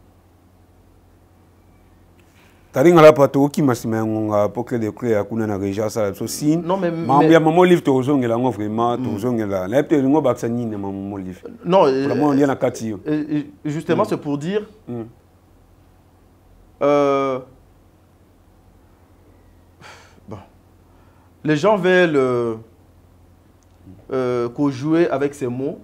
Taringa la pato ki masima ngonga poke de créer akuna na reja ça so si non mais Maman Olive to zongela ngo vraiment to zongela na peut ngo baksa ni na Maman Olive non vraiment on y a na kati justement c'est pour dire bon les gens veulent qu'on joue avec ces mots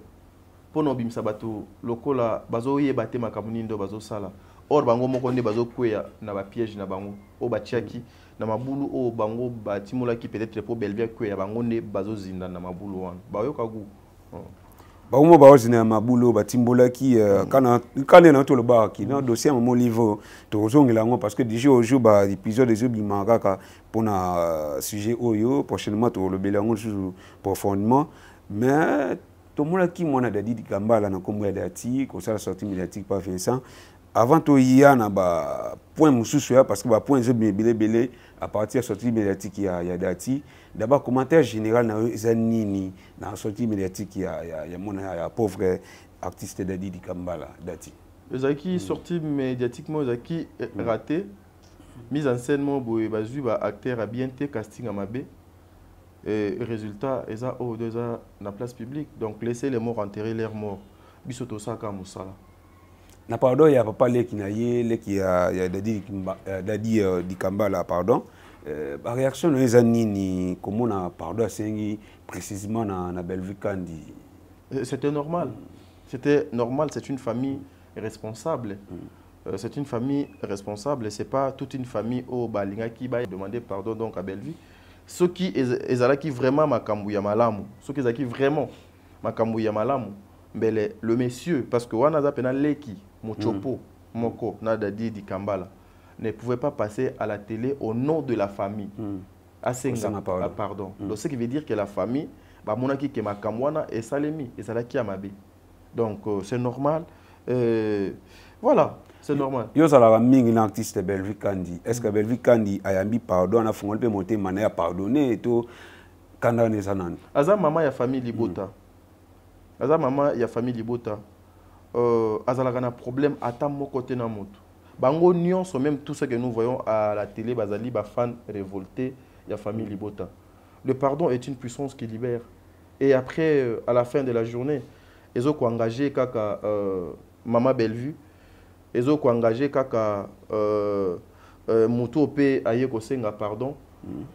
pour no bimsa bato lokola bazo yebate makamunindo bazo sala. Or bango moko nde bazo kweya na ba piège na bango o batiaki na mabulu o bango batimola ki peut-être pour Bellevue kweya bango nde bazo zinda na mabulu wana bayoka gu baomo baozina na mabulu batimbola ki kana na to le ba ki na dossier Maman Olive to zongela ngo parce que déjà au jour ba épisode des obima kaka pona sujet oyo prochainement to le belango profondément mais to mola ki mona dadi dikambala na kombo ya dati ko ça sortie médiatique par Vincent. Avant tout, il y a un point parce que le point est à partir de la sortie médiatique, il y a Dati. D'abord, commentaire général dans la sortie médiatique, il y a pauvre artiste Dadi Kambala, Dati. Zaki sortie médiatiquement, Zaki raté, mise en scène, acteur à bien été casting à Mabé. Et résultat, ils ont dans la place publique. Donc, laissez les morts enterrer leurs morts. Bisoto Saka Moussala. Na pardon, il y a pas les qui naïe, les qui a Dadi Dikambala, pardon. La réaction de les années, comment on a pardon, c'est précisément na Bellevue Kandi. C'était normal. C'était normal. C'est une famille responsable. C'est une famille responsable. C'est pas toute une famille au Balinga qui va demander pardon donc à Bellevue. Ceux qui qui vraiment makambu ya malamu, ceux qui vraiment makambu ya malamu. Mais le monsieur, parce que Wanaza Penaleki, Mochopo, Moko, Nadadi Dikambala, ne pouvait pas passer à la télé au nom de la famille. À Senga, pardon. Donc, ce qui veut dire que la famille, Monaki Kemakamwana et Salemi, et Salaki Amabe. Donc, c'est normal. Voilà, c'est normal. Yo salara mingi na artiste Bellevue Kandi. Est-ce que Bellevue Kandi a yambi pardon, a fondé monter mané à pardonner et tout Kandane Sanan. Aza maman ya famille Libota. Aza maman ya famille Libota. Azalaka na problème à ta mon côté na moto. Bango nyonso même tout ce que nous voyons à la télé bazali ba fan révolté ya famille Libota. Le pardon est une puissance qui libère. Et après à la fin de la journée, ils ont engagé kaka maman Bellevue. Ils ont engagé kaka Moutou pe aye ko senga pardon.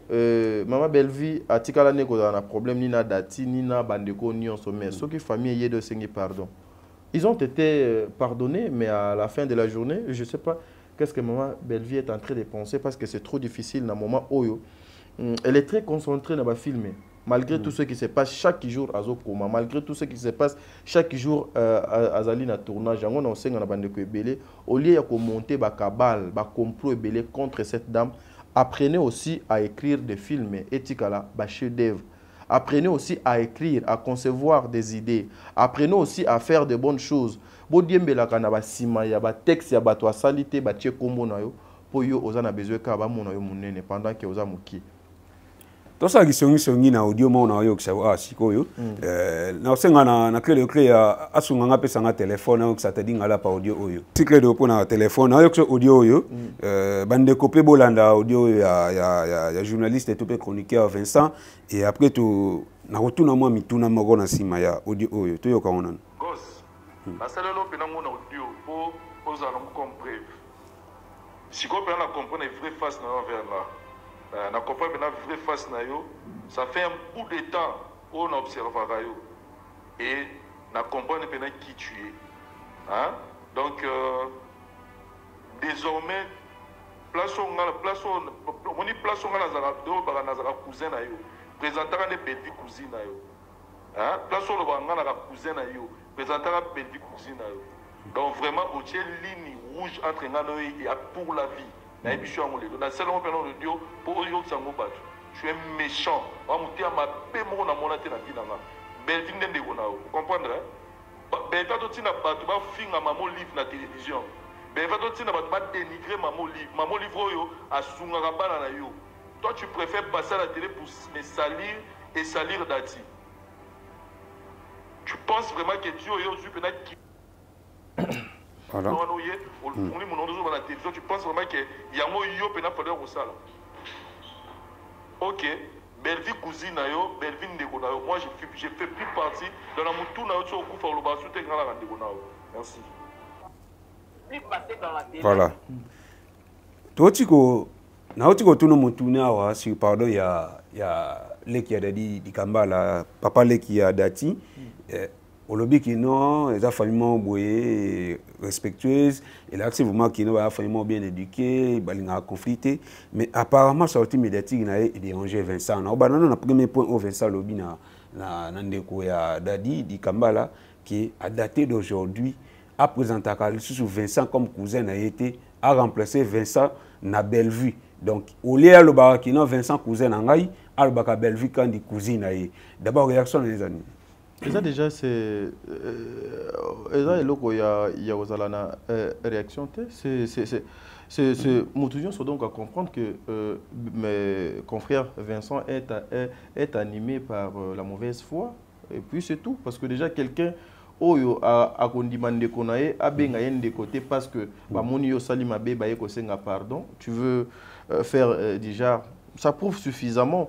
Maman Bellevue a tikala neko na problème ni na dati ni na bandeko nyonso mais ce qui famille yé de sengi pardon. Ils ont été pardonnés, mais à la fin de la journée, je ne sais pas qu'est-ce que maman Bellevie est en train de penser parce que c'est trop difficile dans le moment où elle est très concentrée dans le film. Malgré tout ce qui se passe chaque jour à Zokoma, malgré tout ce qui se passe chaque jour à Zali na tournage, on a aussi au lieu de monter ba cabale, ba complot contre cette dame, apprenez aussi à écrire des films éthiques ba chef-d'œuvre. Apprenez aussi à écrire, à concevoir des idées. Apprenez aussi à faire de bonnes choses. Bodiembela kana ba sima ya ba texte ya ba to salité ba tie kombo na yo po yo ozana besoin ka ba mona yo munene pendant que oza muki. Tout ça qui songi na audio mo na yo kisa sikoyo na senga na clé de clé asunga ngape sanga téléphone na ça te dinga la pa audio oyo clé de pona téléphone na yo kisa audio oyo bande copé bolanda audio ya journaliste et tout chroniqueur Vincent et après tout na retourna moi mituna moko na sima ya audio oyo to yo kaona gosse na salelo pena mo na audio po oza na comprendre siko pena na comprendre vrai face na vers là. Na comprendre maintenant vraie face na yo, ça fait un bout de temps on observe yo et na comprendre maintenant qui tu es, hein? Donc désormais place on na cousin na yo, présentera des Bellevie cousine na yo, hein? Place on na cousin na yo, présentera Bellevie cousine na yo. Donc vraiment au ligne rouge entre ngano et pour la vie. Je suis un méchant. Je suis comprendre? Toi, tu préfères passer à la télé pour me salir et salir Dati. Tu penses vraiment que Dieu est voilà. Tu penses vraiment qu'il y a un yo pena falloir au sala. Ok, Bellevie cousine yo, Bellevie ndeko na yo. Moi je fais plus partie dans la mutu na yo tu okufa loba soute ngala ndeko na yo. Merci. Voilà. Totiko na otiko tuno mutune awa si pardon ya leki ya dadi dikambala papa leki ya dati olobi qui non les familles boyé respectueuses et là c'est vraiment qui non les familles bien éduquées balinga conflité mais apparemment sorti médiatique na dérangé Vincent na banana na premier point au Vincent lobi na ndeko ya dadi di Kambala qui a daté d'aujourd'hui a présenté sous Vincent comme cousin a été a remplacé Vincent na Bellevue donc au lieu le bar qui non Vincent cousin na ngai a le baka Bellevue quand di cousine a d'abord réaction des amis. Et ça déjà c'est ça il y a aux alana réaction c'est motivation sont donc à comprendre que mes confrères Vincent est animé par la mauvaise foi et puis c'est tout parce que déjà quelqu'un oyo a condimandé qu'on a benga de côté parce que ba moni yo sali mabe ba yeko senga pardon tu veux faire déjà ça prouve suffisamment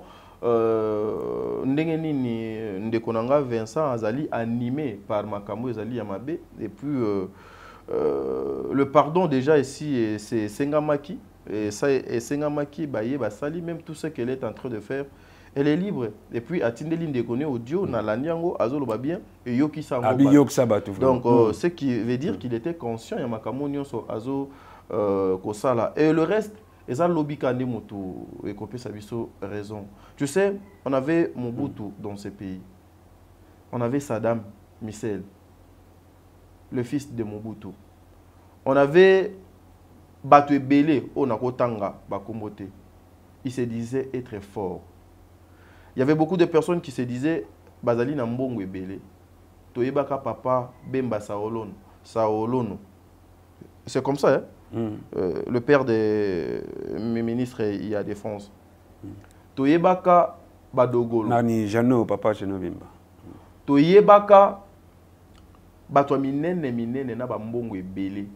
ndenge nini ndeko nanga Vincent azali animé par makambo ezali ya mabe et puis le pardon déjà ici c'est Sengamaki et ça et Sengamaki baye basali même tout ce qu'elle est en train de faire elle est libre et puis atindeli ndeko ne audio na landiango azoloba bien et yoki sango donc ce qui veut dire qu'il était conscient ya makambo nyonso azo kosala et le reste et ça lobby kande mutu et copé sabiso raison. Tu sais, on avait Mobutu dans ce pays. On avait Saddam Hussein, le fils de Mobutu. On avait Batu Ebele au Nakotanga Bakombote. Il se disait être fort. Il y avait beaucoup de personnes qui se disaient Bazali Nambongo Ebele. Toyebaka papa Bemba Saolono. C'est comme ça, hein? Le père des ministres et la défense. Toyebaka Badogolo. Nani Jano, papa Jano Bimba. Toyebaka Batwa minene na bambongo ebele.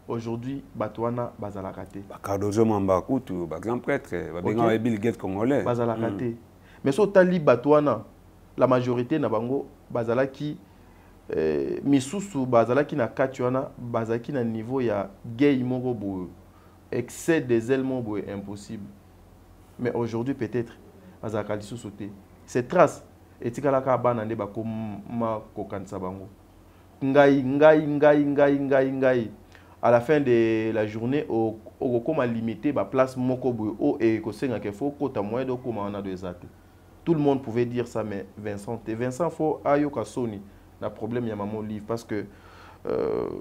Aujourd'hui, Batwana bazalakate. Cardozo Mambakutu, grand prêtre, ba Bill Gates congolais. Bazalakate. Mais so tali Batwana, la majorité na bango bazalaki misusu bazalaki na katuana bazalaki na niveau ya gay moko boye excès des éléments boye impossible mais aujourd'hui peut-être bazalaka lisusu te ces traces etikalaka bana nde bakoma kokanisa bango ngai. À la fin de la journée, au comment limiter la place moko boyo et que c'est qu'il faut que moyen de comment on a des athées. Tout le monde pouvait dire ça, mais Vincent faut ayoka soni na problème ya maman livre parce que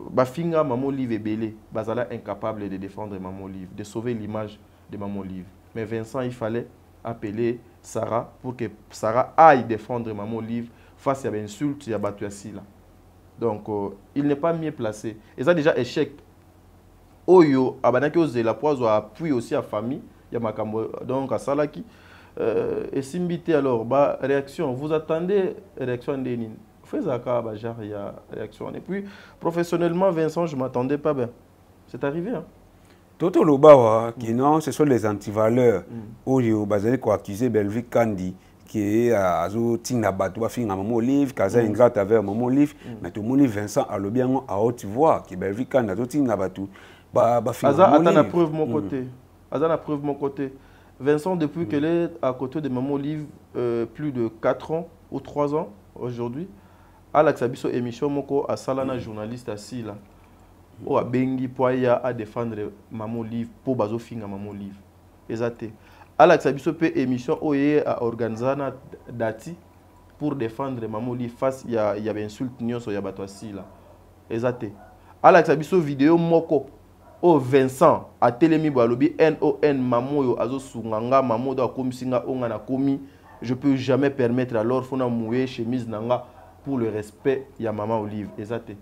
bafinga maman livre est belé, bazala incapable de défendre maman livre, de sauver l'image de maman livre. Mais Vincent, il fallait appeler Sarah pour que Sarah aille défendre maman livre face à l'insulte ya batuasi là. Donc il n'est pas mieux placé. Et ça déjà échec. Oyo abanaki ose la poise appuie aussi à famille ya makambo donc à salaki et simbité alors bah réaction vous attendez réaction d'Enin faites ka ba genre il y a réaction et puis professionnellement Vincent je m'attendais pas bien c'est arrivé hein Toto Lobawa qui non ce sont les antivaleurs oyo bazali ko accuser Belvi Kandi qui est à Tina Batou a fini à Maman Olive, Kaza Ingrate avec Maman Olive, mais tout le monde Vincent a le bien à haute voix qui Belvi Kandi a Tina Batou. Attends la preuve mon côté. Attends la preuve mon côté. Vincent, depuis qu'elle est à côté de Maman Olive, plus de 4 ans ou 3 ans aujourd'hui, Alex Abisso émission moko à Salana journaliste assis là. Ou à Bengi Poya à défendre Maman Olive pour bazo finga Maman Olive. Exacté. Alex Abisso peut émission oye à Organizana Dati pour défendre Maman Olive face il y avait insulte nion sur yabato assis là. Exacté. Alex Abisso vidéo moko. Oh Vincent a telemi balobi NON mamoyo azo sunganga mamodo akomisinga onga na komi je peux jamais permettre alors fona mouye chemise nanga pour le respect ya maman Olive exacté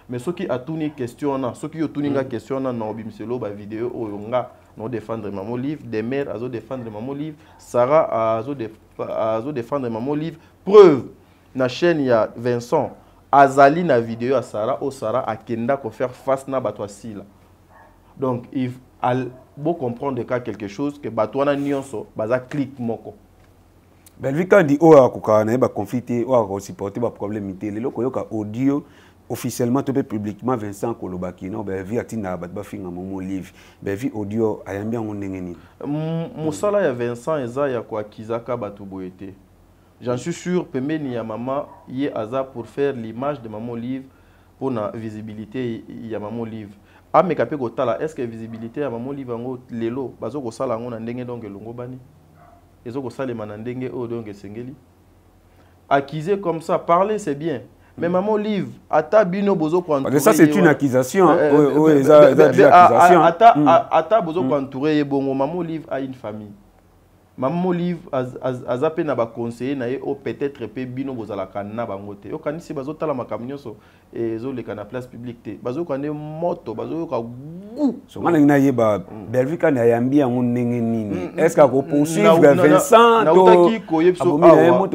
mais ceux qui a tourné question na ceux qui ont tourné question na no bimselo ba vidéo oyonga no défendre maman Olive des mères azo défendre maman Olive Sarah azo défendre maman Olive preuve na chaîne ya Vincent azali na vidéo à Sarah o Sarah akenda ko faire face na batwasi là. Donc, il faut comprendre quelque chose que Batouana Nyonso, Baza clique moko. Belvi Kandi oa kokana ba confiter oa ko supporter ba problème ité le loko yoka audio officiellement to publiquement Vincent Kolobaki no Belvi atina ba finga Maman Olive Belvi audio ayambia ngondenge ni Musala ya Vincent eza ya kwa kizaka batu boyete. J'en suis sûr pembeni ya maman yé aza pour faire l'image de Maman Olive pour la visibilité ya Maman Olive. Mais est-ce que la visibilité à Maman Olive ngo lelo bazo ko sala ngo na ndenge donc longo bani ezo ko sala na ndenge o donc sengeli accuser comme ça parler c'est bien mais Maman Olive ata bino bozo ko entourer ça c'est une accusation accusation ata bozo ko entourer bongo Maman Olive a une famille Maman Olive azape na ba conseiller na ye o peut-être pe bino bozala kana bango te yo kanisi bazo tala makamnyo so ezo le kana place publique te bazo kane moto bazo yo ka gu so ngana ngina yeba Belvi Kandi ayambi yango ndenge nini est-ce que ko poursuivre Vincent na utaki ko yebso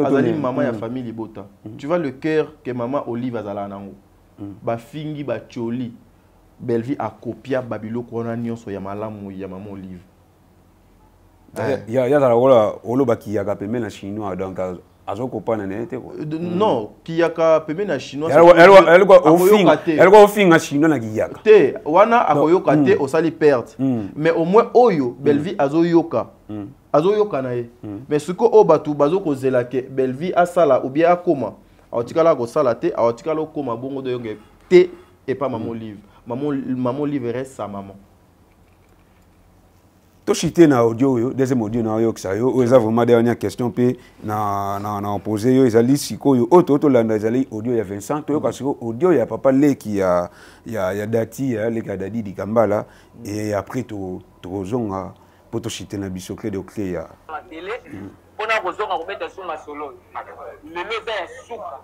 azali maman ya famille libota tu vois le cœur que Maman Olive azala nango ba fingi ba choli Belvi a copia babilo kona nyonso ya malamu ya Maman Olive. Il y a la voilà oloba qui a pemé na chinois donc azoko pana nete non qui a pemé na chinois elle go finga chinois na kiyaka te wana akoyoka te osali perte mais au moins oyo Belvi azoyoka na ye mais suko obatu bazoko zela ke Belvi asala ou bien akoma aotikala ko sala te aotikala koma bongo de yonge te et pas Maman Olive Maman Olive reste sa maman. Toshité na audio yo deuxième audio na yo ksayo o eza vraiment dernière question pe na poser yo ezali sikoyo auto landa ezali audio ya Vincent to yo kasiko audio ya papa leki ya Dati ya leki ya Dadi di Kambala et après to zonga poto chité na biso clé de clé ya télé pona ko zonga ko beta suma solo lelo za ya suka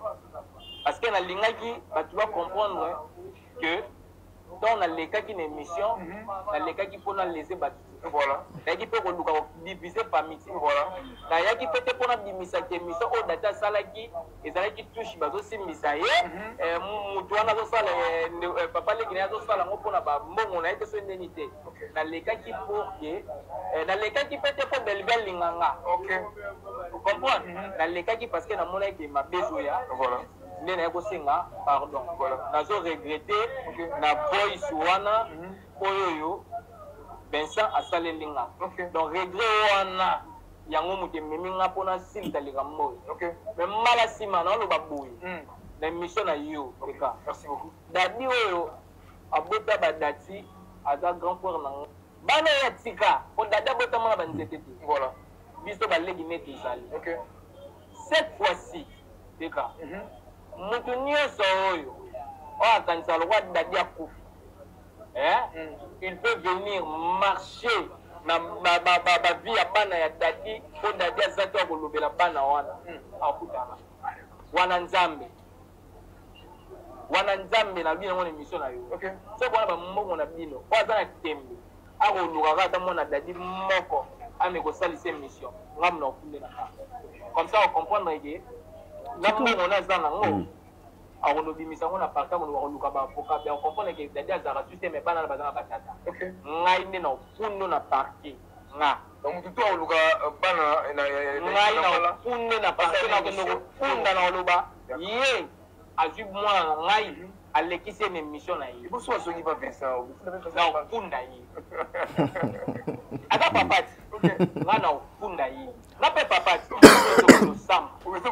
parce que na lingaki batu ba comprendre que dans les cas qui émission dans les cas qui pour laisser battre voilà et qui peut diviser famille voilà na ya qui peut pour bimisa émission au data sala qui ezala qui touche bazo simisa ye mutu wana zo sala papa le kina zo sala ngo pona ba mbongo na ete so indemnité dans les cas qui pour que dans les cas qui peut pour belbel linganga OK vous comprenez dans les cas qui parce que na mona qui ma besoya voilà nena ko singa pardon voilà nazo regretter na voice wana oyo Vincent asalelinga donc regret wana yango muté meminga pona silta likambo mais mala sima na lo baboyi na émission na yo. Merci beaucoup. Dadi oyo abota badati aza grand frère na bana ya tika po dada bota mona banzete te. Voilà. Biso balegi neti ezali. OK. Cette fois-ci, Deka, mutu nyonso oyo akanisa lokwa dadi akufi. Il peut venir marcher na vie ya bana ya dadi po dadi azaki akolobela bana wana akutana. Wana nzambe na bino mona émission na yo. OK. So bona ba mbongo na bino. O aza na tembe. Akoluka kata mona dadi moko ame kosalisa émission. Ngam na ofunde na. Comme ça on comprendre que ngam mbongo na za nango. Akolobimisa ngona parka ngona koluka ba avocat bien on comprendre que dadi azara juste mais bana na bazana batata. OK. Ngai ne na ofundo na parquet. Nga. Donc tout a oluka bana na ngai na ofunde na parquet na kono funda na oloba. Ye azwi mwana ngai alekisi une émission na ye. Bonso azongi ba Vincent. Na ofunda ye. Ata papati. Nga na ofunda ye. Na pe papati. Sam.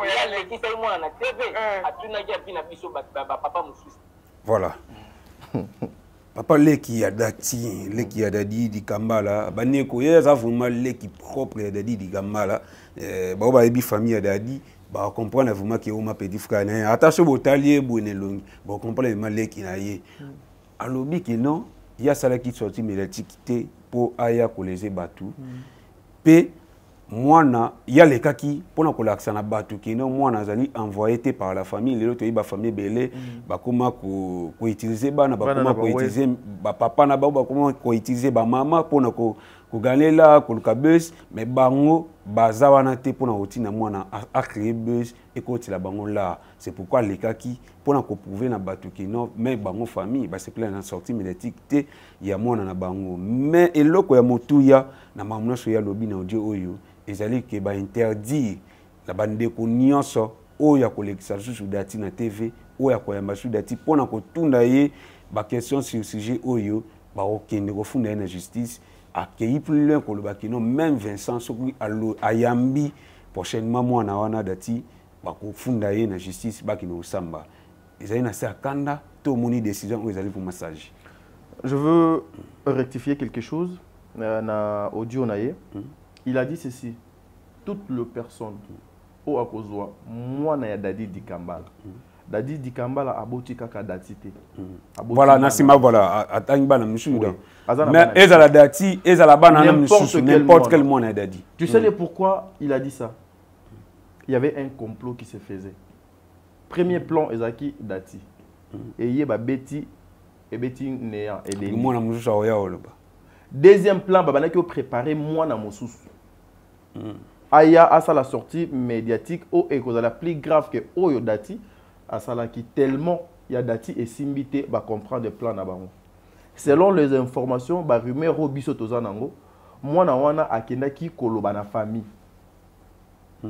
Ya alekisi mwana na TV. Atunaki api na biso papa mosusu. Voilà. Papa leki ya dati, leki ya dadi di Kambala. Baneko ye za vraiment leki propre ya dadi di Kambala. Ba ba ebi famille ya dadi. Ba comprendre vraiment que oma petit frère na attention botalier bonelongi ba comprendre vraiment leki na ye alobi que non ya sala qui sorti médiatique té pour aya koleze batu pe mwana ya lekaki pona kolaksa na batu que non mwana zali envoyé té par la famille les autres ba famille belé ba koma ko utiliser bana ba koma ko utiliser ba papa na ba koma ko utiliser ba mama pona ko kogalela koluka bus mais bango baza wana te pona otina mwana a créer bus et kotila bango là c'est pourquoi lekaki pona ko prouver na batu ki non mais bango famille ba se plaît na sortie médiatique te ya mwana na bango mais eloko ya motuya na mamuna so ya lobi na audio oyo ezali ke ba interdire la bande ko nyonso oyo kolekisa susu dati na TV oyo koyamba su dati pona ko tunda ye ba question sur sujet oyo ba okende ko funda na justice accueilli plus loin que le bakino même Vincent soki ayambi prochainement mwana wana dati bako funda ye na justice bakino samba ezali na sa kanda to moni décision ou ezali pour massage. Je veux rectifier quelque chose na audio na ye. Il a dit ceci: toutes les personnes au akozwa mwana ya dadi di Kambala. Dadi di Kambala aboti kaka dati te. Voilà nasima voilà atangi bana misuda. Mais ezala dati ezala bana na misusu n'importe quel monde dadi. Tu sais pourquoi il a dit ça? Il y avait un complot qui se faisait. Premier plan ezaki dati. Et yeba beti et beti néant et des. Mwana misusu oya oloba. Deuxième plan babanaki préparer mwana mosusu. Aya asa la sortie médiatique au ekozala plus grave que oyo dati. Asala qui tellement il y a dati et simbité va comprendre le plan nabango. Selon les informations ba rumeur obiso tozanango mwana wana akenda ki koloba na famille.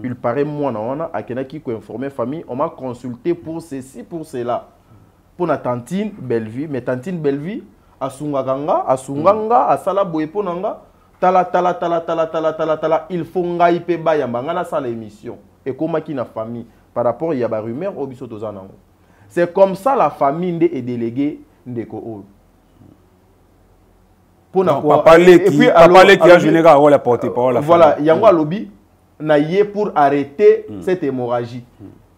Il paraît mwana wana akenda ki ko informer famille, on m'a consulté pour ceci pour cela. Pour na tantine Bellevue, mais tantine Bellevue asunganga asala boye ponanga tala il faut ngai pe ba yamba ngana sala émission et koma ki na famille. Par rapport à la rumeur au biso tozanango. C'est comme ça la famille est déléguée ndeko o. Pour na parler qui a général ou la porte-parole. Voilà, yango lobby na yé pour arrêter cette hémorragie.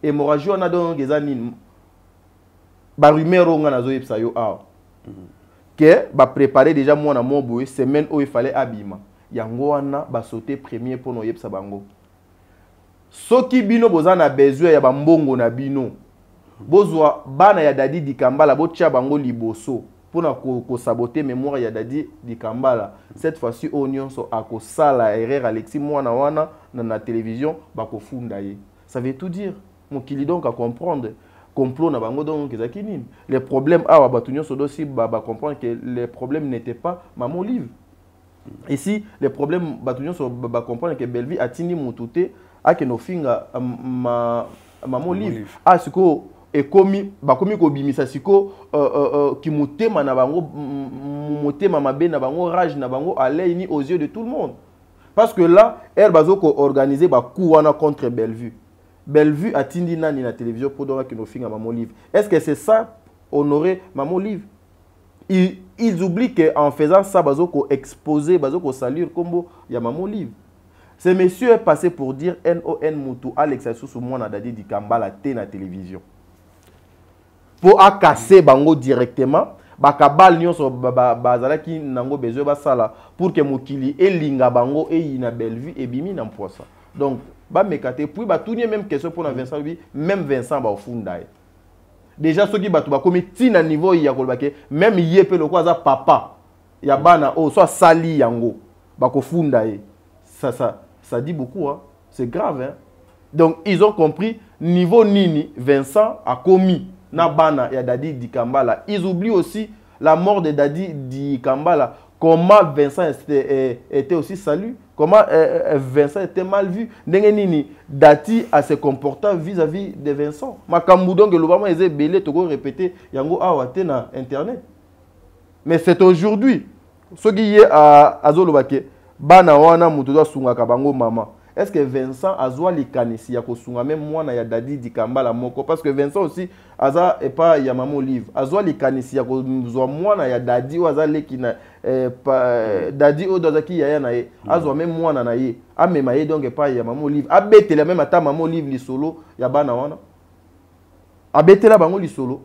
Hémorragie on a donc ezanine. Ba rumeur on na zo yepsa yo a. Que ba préparer déjà moi na mo boye semaine où il fallait abima. Yango wana ba sauter premier pour no yepsa bango. Soki bino bozana besoin ya bambongo na bino bozwa bana ya dadi di Kambala botia bango liboso pona ko saboter mémoire ya dadi di Kambala. Cette fois-ci onion so akosala erreur Alexis mwana wana na télévision bakofunda ye. Ça veut tout dire. Mokili donc à comprendre complot na bango donc ezaki nini. Les problèmes awa batunyo so dosi ba comprendre que les problèmes n'étaient pas maman Olive. Ici les problèmes batunyo so ba comprendre que Bellevue atindi mutute ake no finga maman Olive siko ekomi bakomi ko bimisa siko ki mutema na bango mutema mabe na bango rage na bango alei aux yeux de tout le monde parce que là elle bazo ko organiser ba coup wana contre Bellevue Bellevue a tindi nani na télévision pour donner que nos filles à Maman Olive. Est-ce que c'est ça honorer Maman Olive? Ils oublient qu'en faisant ça, bazoko exposer, bazoko saluer comme il y a Maman Olive. Ce monsieur est passé pour dire NON Moutou Alex Assoussou Mwana Dadi di Kambala té na télévision. Pour casser bango directement, bakabal nyonso bazala ki nango besoin basala pour que mokili elinga bango e ina Bellevue et bimi na mposa. Donc ba mekate puis ba tourner même question pour Vincent lui, même Vincent ba ofunda. Déjà ceux qui batu ba komi tina niveau ya kolbake même yepe le kwa za papa ya bana o soit sali yango ba ko funda e. Ça dit beaucoup hein. C'est grave hein. Donc ils ont compris niveau nini Vincent a commis na bana ya Dadi di Kambala. Ils oublient aussi la mort de Dadi di Kambala. Comment Vincent était aussi salué. Comment Vincent était mal vu. Nini Dati a se comportant vis-à-vis de Vincent. Makambudong et l'Obama ils ont belé to répéter yango awate na internet. Mais c'est aujourd'hui ce qui est à Zolobake bana wana mutu doit sunga kabango mama. Est-ce que Vincent a zwa likanisi ya kosunga même moi na ya Dadi di Kambala moko parce que Vincent aussi aza et pas ya Maman Olive azwa likanisi ya kozwa moi na ya Dadi ou aza leki na Dadi o dozaki ya na ye azwa même moi na ye amema ye donc pas ya Maman Olive abetela même ata Maman Olive li solo ya bana wana abetela bango li solo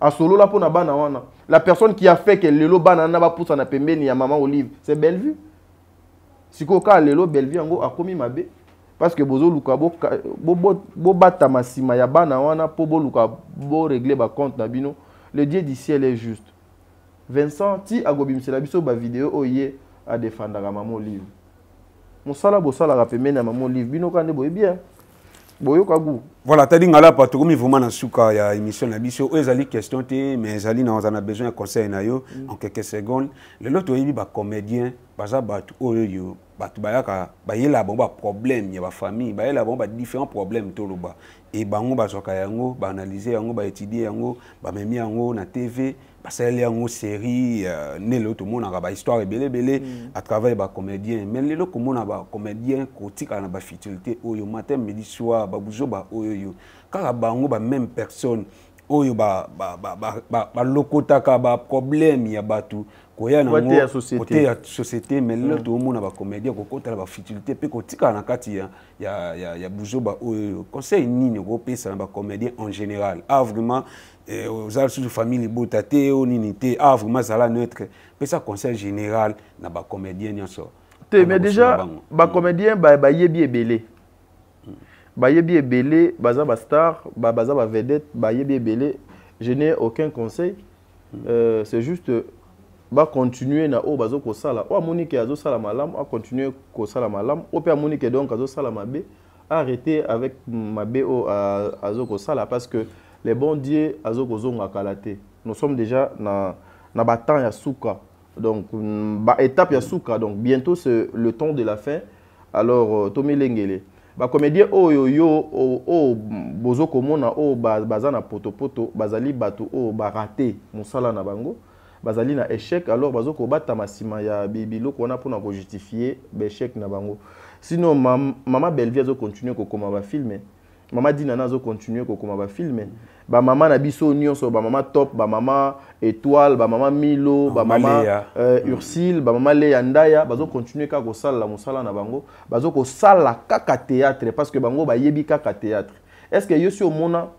a solo la pona bana wana la personne qui a fait que lelo bana na ba poussa na pembeni ya Maman Olive c'est Bellevue. Si koka lelo Bellevue yango akomi mabe parce que bozo luka bo bata masima ya bana wana po bo luka bo régler ba compte na bino le Dieu du ciel est juste. Vincent ti agobimsela biso ba vidéo oye a défendre Maman Olive. Mosala bo sala rapemena na Maman Olive bino kande boye bien. Boyo kagu. Voilà, t'as dit ngala pas tout comme vraiment na suka ya émission na biso ezali question té mais ezali na on a besoin de conseil na yo en quelques secondes. Le lot oyebi ba comédien baza batu oyo batu bayaka bayela bon ba problème ya ba famille bayela bon ba différents problèmes toloba et bango bazoka yango ba analyser yango ba étudier yango ba memi yango na TV basali yango série ne le tout monde ba histoire belé à travers ba comédien mais le ko mona ba comédien ko tika na ba futilité oyo matin midi soir ba buzo ba oyo kaka bango ba même personne oyo ba lokotaka ba problème ya batu koya na côté ya société mais là tout le monde ba comédien ko kota ba futilité pe ko tika na kati ya buzo ba oyo conseil nini ko pesa na ba comédien en général vraiment aux autres de famille botate o ninité vraiment ça neutre pe ça conseil général na ba comédien nyonso mais déjà ba comédien ba yebi ebele ba yebi ebele baza ba star baza ba vedette ba yebi ebele je n'ai aucun conseil c'est juste ba continuer na o bazo ko sala o amoni ke azo sala malam a continuer ko sala malam o pe amoni ke donc azo sala mabe arrêter avec mabe o azo ko sala parce que les bons dieux azo ko zonga kalaté nous sommes déjà na ba temps ya suka donc ba étape ya suka donc bientôt c'est le temps de la fin alors Tommy Lengele ba comédien o bozo komona o baza na poto bazali bato o ba raté musala na bango bazali na échec alors bazo ko bata masima ya bibilo kona pona ko justifier ba échec na bango sinon maman Bellevue zo continuer ko koma ba filmer maman Dinana zo continuer ko koma ba filmer ba maman na biso nyonso ba maman Top ba maman Étoile ba maman Milo ba maman Ursile ba maman Léa Ndaya bazo continuer ka ko sala la musala na bango bazo ko sala kaka théâtre parce que bango ba yebi kaka théâtre est-ce que yo si omona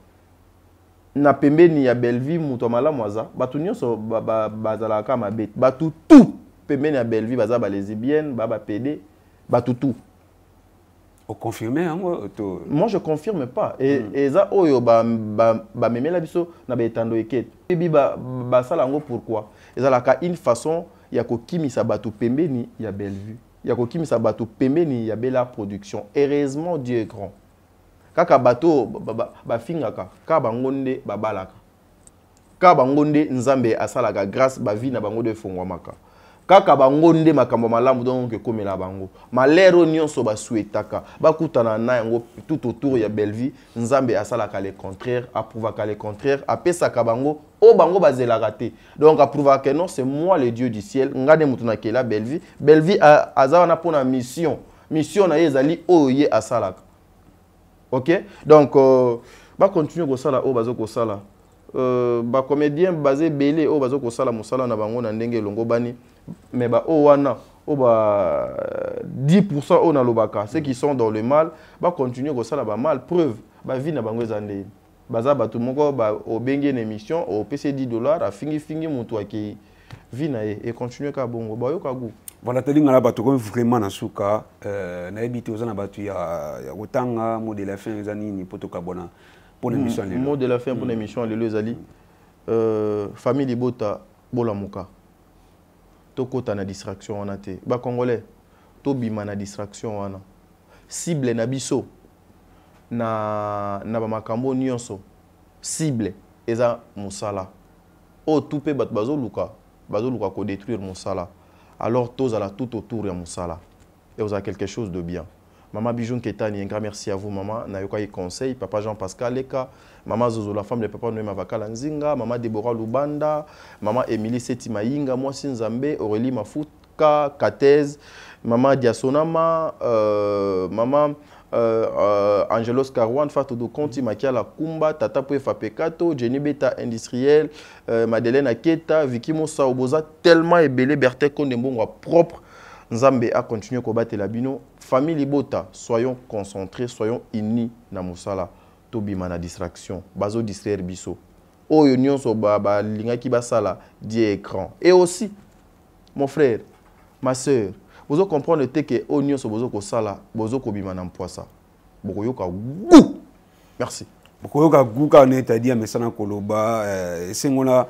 na pembeni ya Bellevue muto malamu aza batu nyonso bazala ka mabet batu tout pembeni ya Bellevue baza ba lesbienne ba PD batu tout. Au confirmé hein moi je confirme pas et ça oyo ba memela biso na betando eket bibi ba sala ngo pourquoi ezala ka une façon ya ko kimisa batu pembeni ya Bellevue ya ko kimisa batu pembeni ya Bella Production heureusement Dieu est grand kaka bato ba fingaka ka bangonde babalaka ka bangonde nzambe asalaka grâce ba vie na bango de fongwamaka kaka bangonde makambo malamu donc komela bango malero nyonso ba souhaitaka bakutana na yango tout autour ya Bellevue nzambe asalaka le contraire approuvaka le contraire apesaka bango o bango bazela raté donc approuvaka que non c'est moi le Dieu du ciel ngade mutuna kela Bellevue azawana pona mission na ezali oye asalaka OK? Donc, va continuer comme ça là, au bazo comme ça là. Ba comédien basé belé au bazo comme ça là, musala na bango na ndenge longo bani. Mais ba o wana, o ba 10% au na lobaka, ceux qui sont dans le mal, va continuer comme ça là, ba mal. Preuve, ba vie na bango zande. Baza batu moko ba obenge une émission, au PC $10, a fingi mutu aki vie na et continuer ka bongo. Ba yo ka gu. Voilà, tu as dit que tu vraiment dans souka, na ebité aux anabatu ya otanga mot de la fin les années ni poto kabona pour l'émission. Mot de la fin pour l'émission les ali. Famille libota bolamuka. To kota na distraction wana te. Ba congolais to bima na distraction wana. Cible na biso na ba makambo nyonso. Cible eza musala. O tupe bat bazo luka ko détruire musala. Alors tous à la tout autour de Moussala. Et vous avez quelque chose de bien. Maman Bijoun Ketani, un grand merci à vous, maman. Nayoka y conseil. Papa Jean-Pascal Leka. Maman Zozo, la femme de papa Noé Mavakala Nzinga. Maman Deborah Lubanda. Maman Émilie Seti Maïnga. Moi Sinzambe. Aurélie Mafutka. Katez. Maman Diasonama. Maman Angelos Karouan, Fatou do Conti, Makiala Kumba, Tata Pouefa Pekato, Jenny Beta Industriel, Madeleine Aketa, Vicky Moussa Oboza, tellement ébélé, Berthe Kondembongo propre. Nzambe a continué à combattre la bino. Famille Libota, soyons concentrés, soyons unis na Moussala. Tobi mana distraction, bazo distraire biso. Oyo union so baba linga ki basala di écran. Et aussi, mon frère, ma soeur, vous comprenez que oignon so bozo ko sala bozo ko bima na mpoisa boko yoka gu merci boko yoka gu ka ne ta dia mesana koloba sengona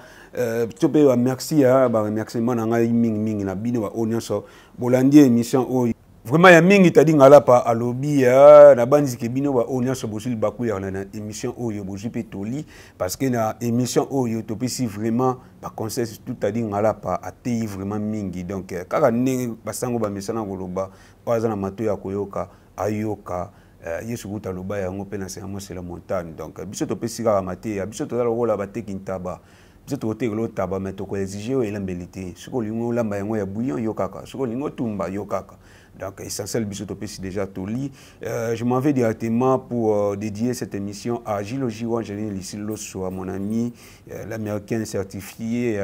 tope wa merci ya ba remerciement na ngai mingi na bino ba oignon so bolandi émission o vraiment ya mingi ta di ngala pa alobi ya na banzi ke bino ba oignon so bosul baku ya na émission oyo bozu pe toli parce que na émission oyo tope si vraiment ba conseil tout ta di ngala pa atei vraiment mingi donc kaka ne basango ba mesana koloba oza na mato ya koyoka ayoka yesu kuta loba yango pe na sema c'est la montagne donc biso tope si kaka mate biso to la rola ba tekintaba biso to te lo taba mais to ko exiger et l'embelité siko lingo lamba yango ya bouillon yokaka siko lingo tumba yokaka. Donc, essentiel, Bissotopé, déjà tout lit. Je m'en vais directement pour dédier cette émission à Gilles Ojiwan, à mon ami, l'américain certifié,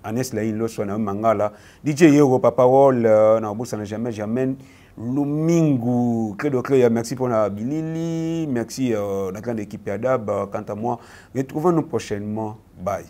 Anes Laïn Losso, Mangala, DJ Yero, Paparol, Nabosa, jamais, Lumingu, Credo Créa, merci pour la Bilili, merci à la grande équipe Adab. Quant à moi, retrouvons-nous prochainement. Bye.